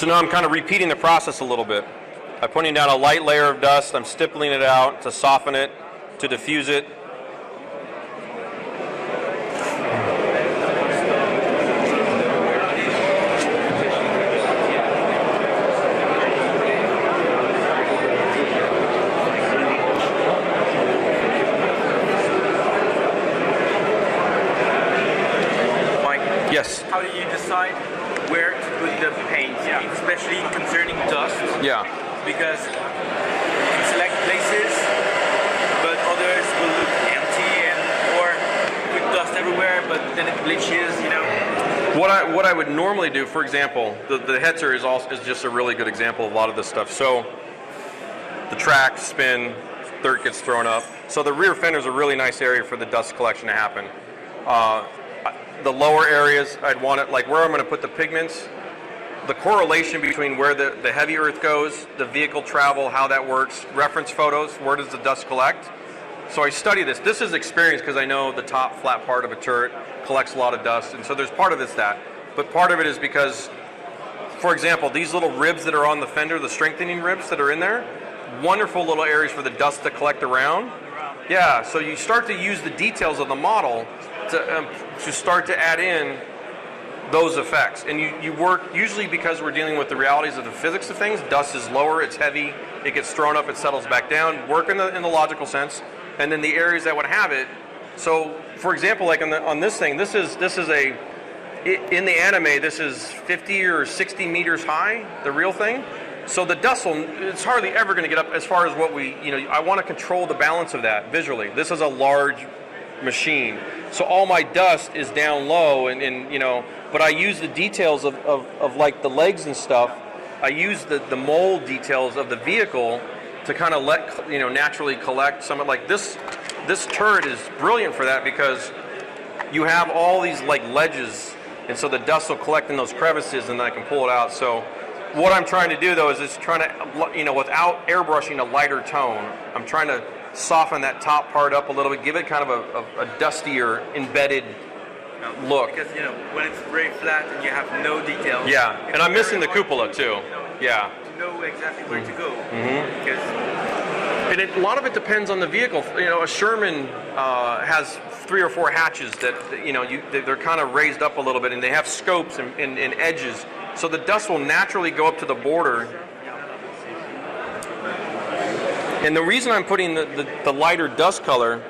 now I'm kind of repeating the process a little bit. I'm putting down a light layer of dust, I'm stippling it out to soften it, to diffuse it. Mike, yes. How do you decide where to put the paint, especially concerning dust? Yeah. Because you can select places, but others will look empty or with dust everywhere, but then it glitches, you know. What I would normally do, for example, the headser is just a really good example of a lot of this stuff. So the track, spin, dirt gets thrown up. So the rear fender is a really nice area for the dust collection to happen. The lower areas, I'd want it, like where I'm going to put the pigments, the correlation between where the heavy earth goes, the vehicle travel, how that works, reference photos, where does the dust collect. So I study this. This is experience because I know the top flat part of a turret collects a lot of dust, and so there's part of it's that. But part of it is because, for example, these little ribs that are on the fender, the strengthening ribs that are in there, wonderful little areas for the dust to collect around. Yeah, so you start to use the details of the model to start to add in those effects. And you work, usually because we're dealing with the realities of the physics of things, dust is lower, it's heavy, it gets thrown up, it settles back down, work in the logical sense, and then the areas that would have it. So, for example, like on this thing, this is a in the anime, this is 50 or 60 meters high, the real thing. So the dust will, it's hardly ever going to get up as far as what we, I want to control the balance of that visually. This is a large machine. So all my dust is down low and but I use the details of like the legs and stuff. I use the mold details of the vehicle to kind of let, naturally collect some of, like this turret is brilliant for that because you have all these like ledges, and so the dust will collect in those crevices and I can pull it out. So what I'm trying to do though is just trying to, without airbrushing a lighter tone, I'm trying to soften that top part up a little bit, give it kind of a dustier, embedded look. Because when it's very flat and you have no details. Yeah, and I'm missing the cupola too. Yeah. To know exactly where to go. Because a lot of it depends on the vehicle. A Sherman has 3 or 4 hatches that they're kind of raised up a little bit, and they have scopes and edges, so the dust will naturally go up to the border. And the reason I'm putting the lighter dust color,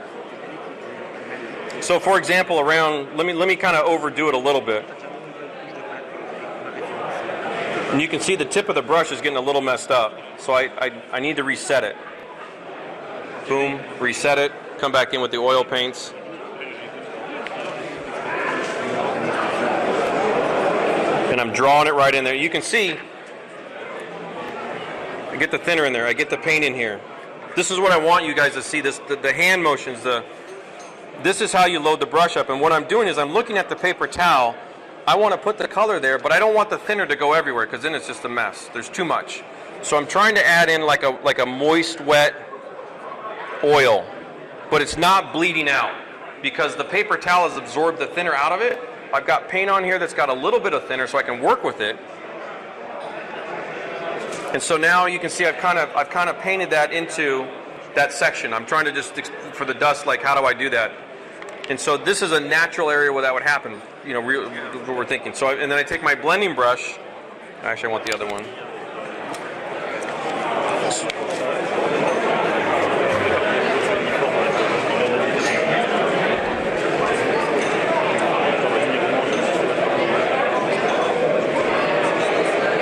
so for example, around, let me kind of overdo it a little bit. And you can see the tip of the brush is getting a little messed up, so I need to reset it. Boom, reset it, come back in with the oil paints. And I'm drawing it right in there. You can see, I get the thinner in there, I get the paint in here. This is what I want you guys to see, the hand motions, this is how you load the brush up. And what I'm doing is I'm looking at the paper towel. I want to put the color there, but I don't want the thinner to go everywhere because then it's just a mess. There's too much. So I'm trying to add in like a moist, wet oil, but it's not bleeding out because the paper towel has absorbed the thinner out of it. I've got paint on here that's got a little bit of thinner so I can work with it. And so now you can see I've kind of painted that into that section. I'm trying to just, for the dust, like how do I do that? And so this is a natural area where that would happen, what we're thinking. So, and then I take my blending brush. Actually, I want the other one.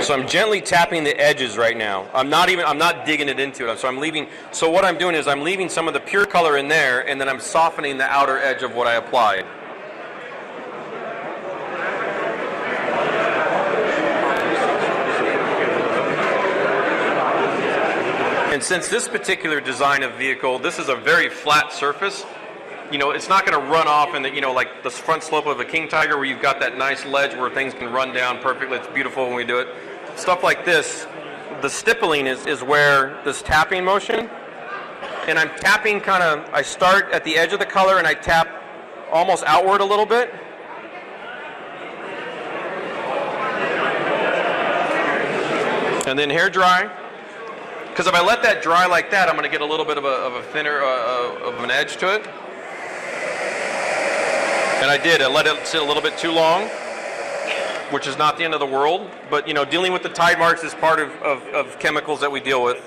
So I'm gently tapping the edges right now. I'm not digging it into it. So what I'm doing is I'm leaving some of the pure color in there, and then I'm softening the outer edge of what I applied. And since this particular design of vehicle, this is a very flat surface, it's not going to run off in the, like the front slope of a King Tiger where you've got that nice ledge where things can run down perfectly. It's beautiful when we do it. Stuff like this, the stippling is where this tapping motion, and I'm tapping I start at the edge of the color and I tap almost outward a little bit. And then hair dry. Because if I let that dry like that, I'm going to get a little bit of a thinner, of an edge to it. And I did. I let it sit a little bit too long, which is not the end of the world. But, dealing with the tide marks is part of chemicals that we deal with.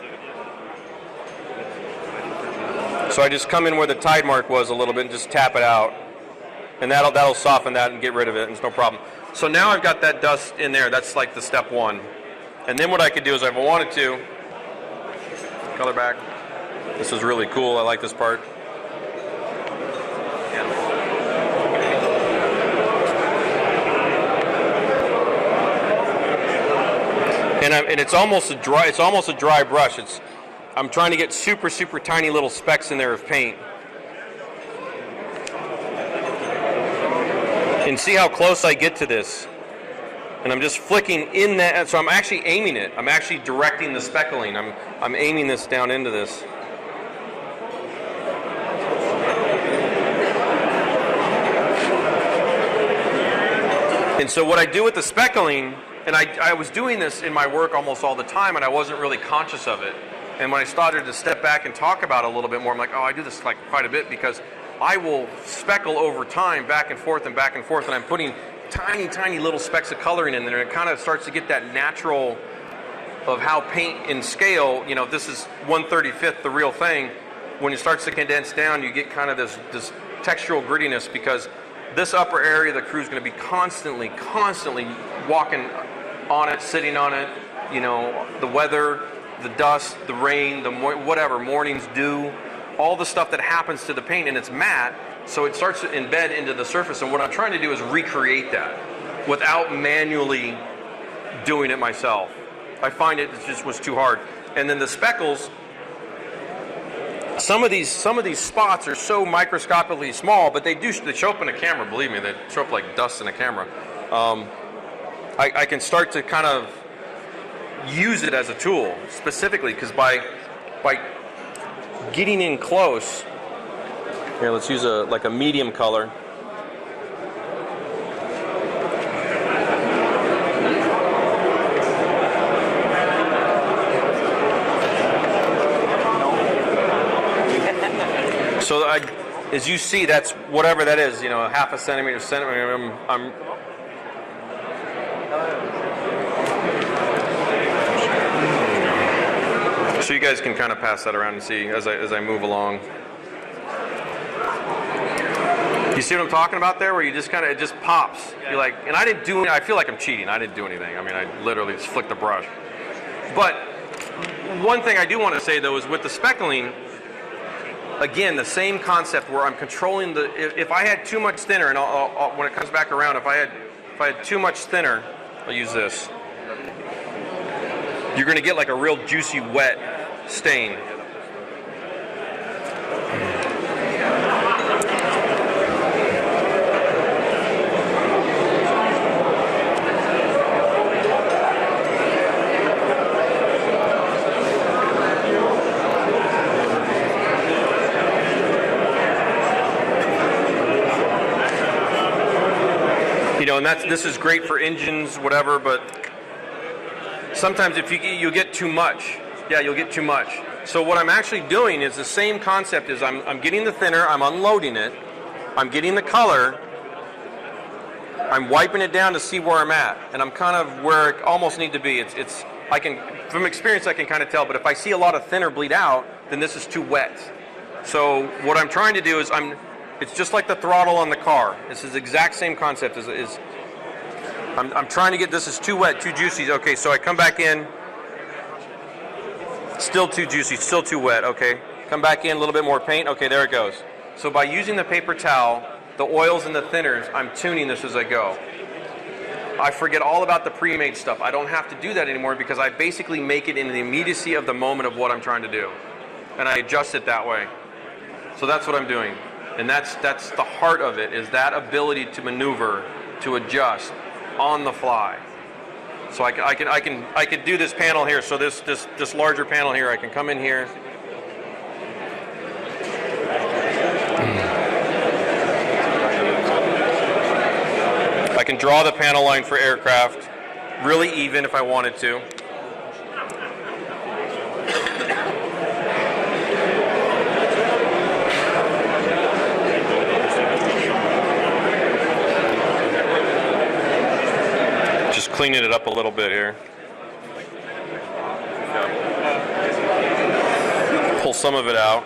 So I just come in where the tide mark was a little bit and just tap it out. And that'll soften that and get rid of it, and it's no problem. So now I've got that dust in there. That's like the step one. And then what I could do is if I wanted to, color back. This is really cool. I like this part. And it's almost a dry brush. I'm trying to get super tiny little specks in there of paint. And see how close I get to this. And I'm just flicking in that, so I'm actually aiming it. I'm actually directing the speckling. I'm aiming this down into this. And so what I do with the speckling, and I was doing this in my work almost all the time, and I wasn't really conscious of it. And when I started to step back and talk about it a little bit more, I'm like, oh, I do this like quite a bit because I will speckle over time back and forth, and I'm putting tiny little specks of coloring in there, and it kind of starts to get that natural of how paint in scale, this is 1/35th, the real thing. When it starts to condense down, you get kind of this textural grittiness because this upper area, the crew's going to be constantly walking on it, sitting on it. You know, the weather, the dust, the rain, whatever, morning's dew, all the stuff that happens to the paint, and it's matte, so it starts to embed into the surface. And what I'm trying to do is recreate that without manually doing it myself. I find it just was too hard. And then the speckles, some of these spots are so microscopically small, but they show up in a camera. Believe me, they show up like dust in a camera. I can start to kind of use it as a tool specifically because by getting in close. Here, let's use like a medium color. So as you see, that's whatever that is, you know, half a centimeter, so you guys can kind of pass that around and see as I move along. You see what I'm talking about there, where you just kind of, it just pops. You're like, and I didn't do, I feel like I'm cheating. I didn't do anything. I mean, I literally just flicked the brush. But one thing I do want to say though is with the speckling, again, the same concept where I'm controlling the, if I had too much thinner, and when it comes back around, if I had too much thinner, I'll use this. You're going to get like a real juicy, wet stain. You know, and this is great for engines, whatever, but sometimes if you get too much, yeah, you'll get too much. So what I'm actually doing is the same concept is I'm getting the thinner, I'm unloading it, I'm getting the color, I'm wiping it down to see where I'm at, and I'm kind of where I almost need to be. I can, from experience, I can kind of tell, but if I see a lot of thinner bleed out, then this is too wet. So what I'm trying to do is it's just like the throttle on the car. This is the exact same concept. I'm trying to get, this is too wet, too juicy. Okay, so I come back in, still too juicy, still too wet. Okay, come back in, a little bit more paint. Okay, there it goes. So by using the paper towel, the oils and the thinners, I'm tuning this as I go. I forget all about the pre-made stuff. I don't have to do that anymore because I basically make it in the immediacy of the moment of what I'm trying to do. And I adjust it that way. So that's what I'm doing. And that's the heart of it, is that ability to maneuver, to adjust on the fly. So I can do this panel here. So this larger panel here, I can come in here. I can draw the panel line for aircraft, really even if I wanted to. Cleaning it up a little bit here. Pull some of it out.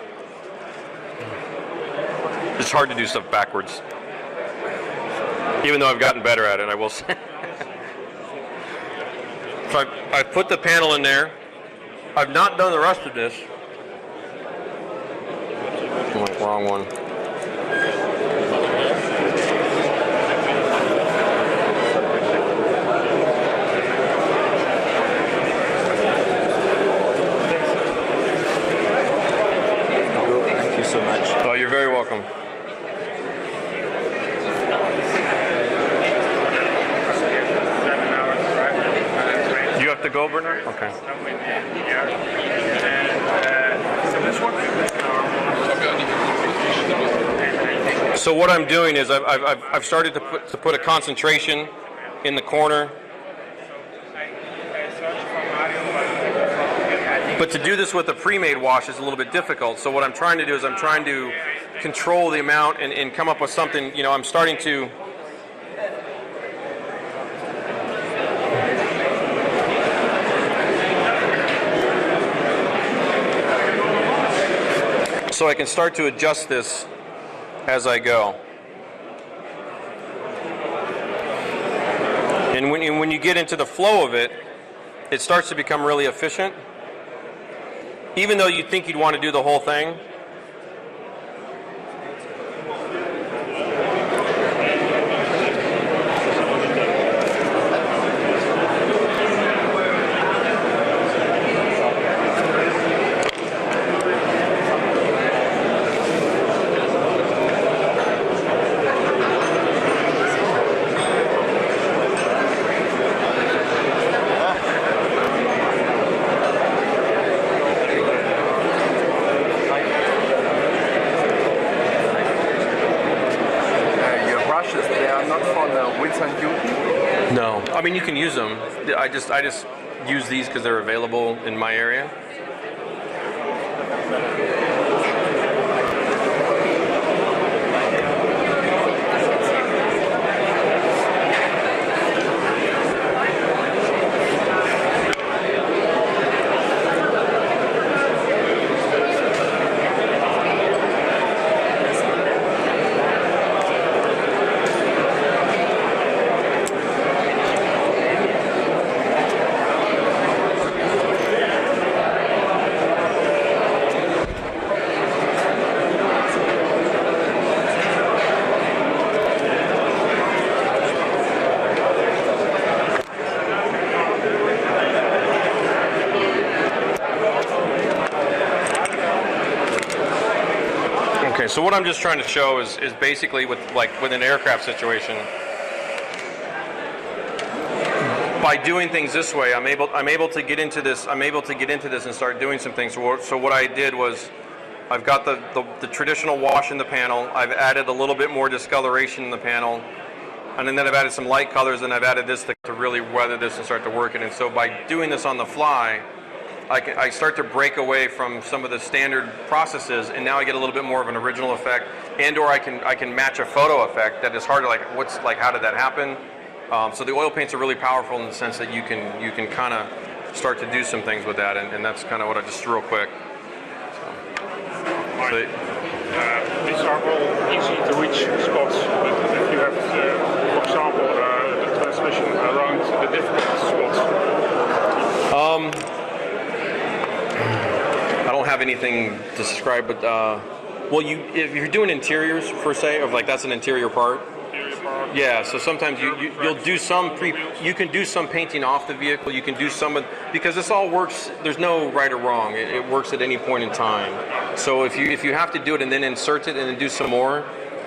It's hard to do stuff backwards. Even though I've gotten better at it, I will say. So I've put the panel in there. I've not done the rest of this. Oh, wrong one. So much. Oh, you're very welcome. You have to go, Bernard? Okay. So what I'm doing is I've started to put a concentration in the corner. But to do this with a pre-made wash is a little bit difficult. So what I'm trying to do is I'm trying to control the amount and come up with something, you know, I'm starting to so I can start to adjust this as I go. And when you get into the flow of it, it starts to become really efficient. Even though you think you'd want to do the whole thing. No, I mean you can use them. I just use these because they're available in my area. Okay, so what I'm just trying to show is basically with an aircraft situation. By doing things this way, I'm able to get into this. I'm able to get into this and start doing some things. So what I did was, I've got the traditional wash in the panel. I've added a little bit more discoloration in the panel, and then I've added some light colors, and I've added this to really weather this and start to work it. And so by doing this on the fly, I start to break away from some of the standard processes, and now I get a little bit more of an original effect, and/or I can match a photo effect that is hard to how did that happen? So the oil paints are really powerful in the sense that you can kind of start to do some things with that, and that's kind of what I just real quick. These are all easy to reach spots, but if you have, for example, the transmission around the different spots. I don't have anything to describe, but well, if you're doing interiors per se, of that's an interior part. Yeah, so sometimes you'll do some you can do some painting off the vehicle. You can do some because this all works. There's no right or wrong. It works at any point in time. So if you have to do it and then insert it and then do some more,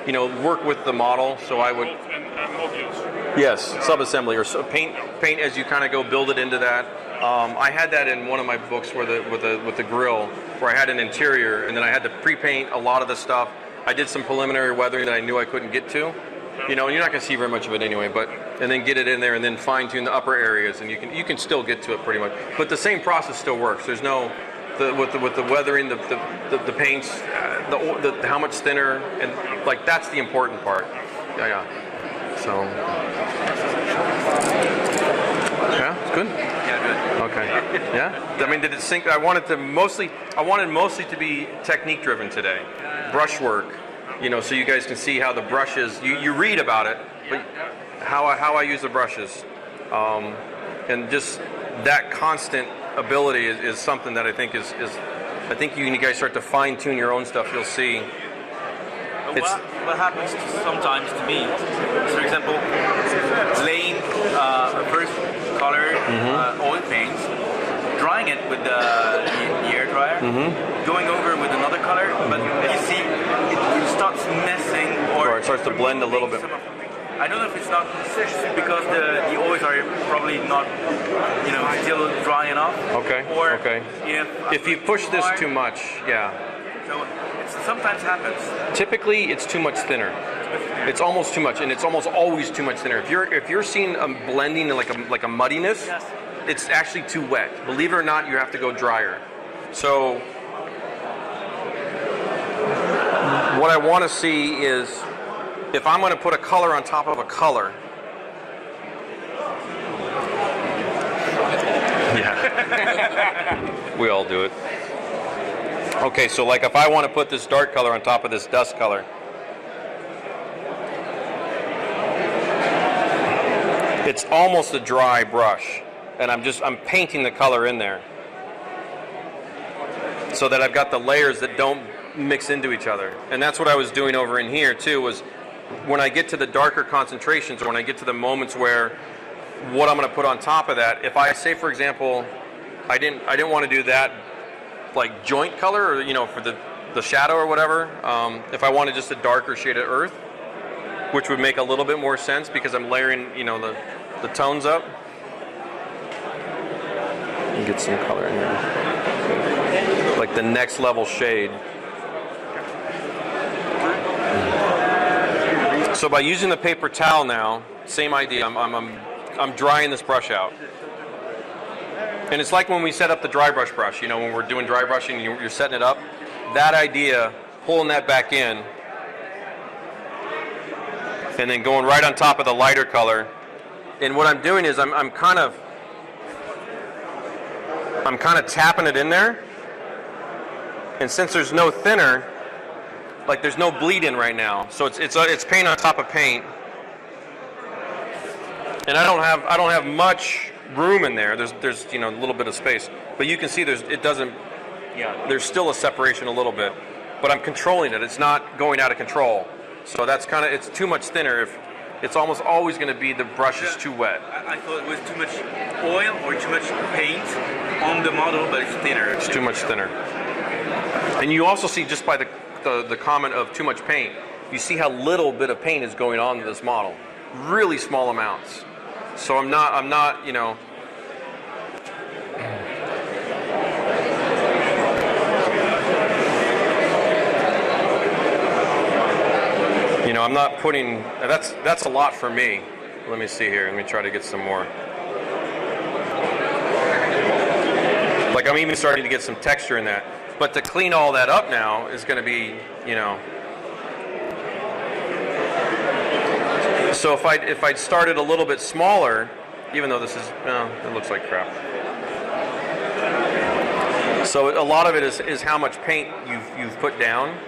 work with the model. So I would. Yes, subassembly or paint as you kind of go build it into that. I had that in one of my books with the grill, where I had an interior and then I had to pre-paint a lot of the stuff. I did some preliminary weathering that I knew I couldn't get to. And you're not going to see very much of it anyway, and then get it in there and then fine tune the upper areas, and you can still get to it pretty much. But the same process still works. There's no with the weathering, the paints, how much thinner, and that's the important part. Yeah. So yeah, it's good. Yeah, good. Okay. Yeah. I mean, did it sink? I wanted mostly to be technique driven today, brushwork. So you guys can see how the brushes, you read about it, but how I use the brushes. And just that constant ability is something that I think is I think you guys start to fine tune your own stuff, you'll see. What happens sometimes to me is, for example, laying a first color oil paint, drying it with the air dryer, going over with another color, but you see it starts messing, or it starts to blend a little bit. I don't know if it's not because the oils are probably not, still dry enough. Okay. Or if you push this too much, yeah. So it sometimes happens. Typically, it's too much thinner. It's almost too much, and it's almost always too much thinner. If you're seeing a blending like a muddiness, yes. It's actually too wet. Believe it or not, you have to go drier. So what I want to see is if I'm going to put a color on top of a color. Yeah. We all do it. Okay, so if I want to put this dark color on top of this dust color. It's almost a dry brush, and I'm painting the color in there so that I've got the layers that don't mix into each other. And that's what I was doing over in here too, was when I get to the darker concentrations, or when I get to the moments where what I'm going to put on top of that, if I say, for example, I didn't want to do that like joint color, or, you know, for the shadow or whatever, if I wanted just a darker shade of earth, which would make a little bit more sense because I'm layering, you know, the tones up. Get some color in here, like the next level shade. So by using the paper towel now, same idea. I'm drying this brush out, and it's like when we set up the dry brush. You know, when we're doing dry brushing, you're setting it up. That idea, pulling that back in, and then going right on top of the lighter color. And what I'm doing is I'm kind of tapping it in there. And since there's no thinner, like there's no bleed in right now, so it's paint on top of paint. And I don't have much room in there. There's you know, a little bit of space, but you can see there's still a separation a little bit, but I'm controlling it. It's not going out of control. So that's kind of, it's too much thinner. If it's almost always going to be the brush is too wet. I thought it was too much oil or too much paint on the model, but it's thinner. It's too much thinner. And you also see, just by the comment of too much paint, you see how little bit of paint is going on to this model. Really small amounts. So I'm not, you know, I'm not putting, that's a lot for me. Let me see here, let me try to get some more. Like I'm even starting to get some texture in that. But to clean all that up now is going to be, you know. So if I'd started a little bit smaller, even though this is, it looks like crap. So a lot of it is how much paint you've put down.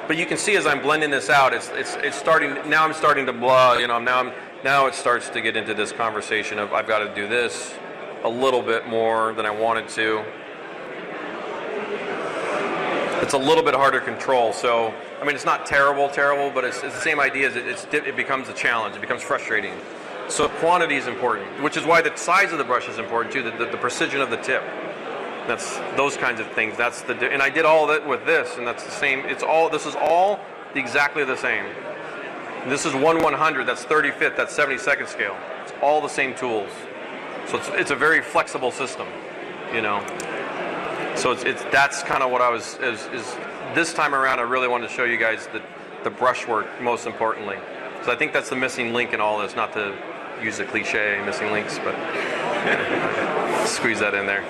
But you can see as I'm blending this out, it's starting. Now I'm starting to blah. You know, now it starts to get into this conversation of I've got to do this a little bit more than I wanted to. It's a little bit harder to control. So I mean, it's not terrible, but it's the same idea. It becomes a challenge. It becomes frustrating. So quantity is important, which is why the size of the brush is important too. The precision of the tip. That's those kinds of things. And I did all that with this, and that's the same. This is all exactly the same. This is 1/100. That's 35th. That's 72nd scale. It's all the same tools. So it's a very flexible system, you know. So that's kind of what I was is this time around. I really wanted to show you guys the brushwork most importantly. So I think that's the missing link in all this. Not to use the cliche missing links, but squeeze that in there.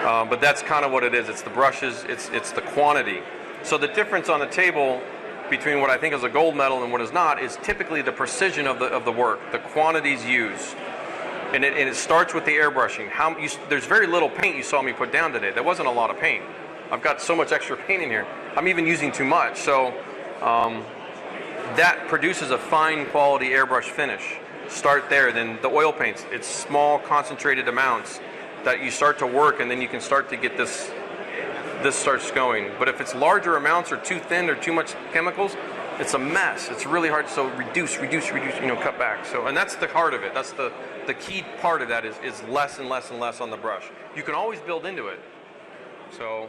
But that's kind of what it is. It's the brushes, it's the quantity. So the difference on the table between what I think is a gold medal and what is not is typically the precision of the work, the quantities used. And it starts with the airbrushing. There's very little paint you saw me put down today. There wasn't a lot of paint. I've got so much extra paint in here. I'm even using too much. So that produces a fine quality airbrush finish. Start there. Then the oil paints, it's small concentrated amounts that you start to work, and then you can start to get this starts going. But if it's larger amounts or too thin or too much chemicals, it's a mess. It's really hard. So reduce, you know, cut back. So, and that's the heart of it. That's the key part of that is less and less and less on the brush. You can always build into it. So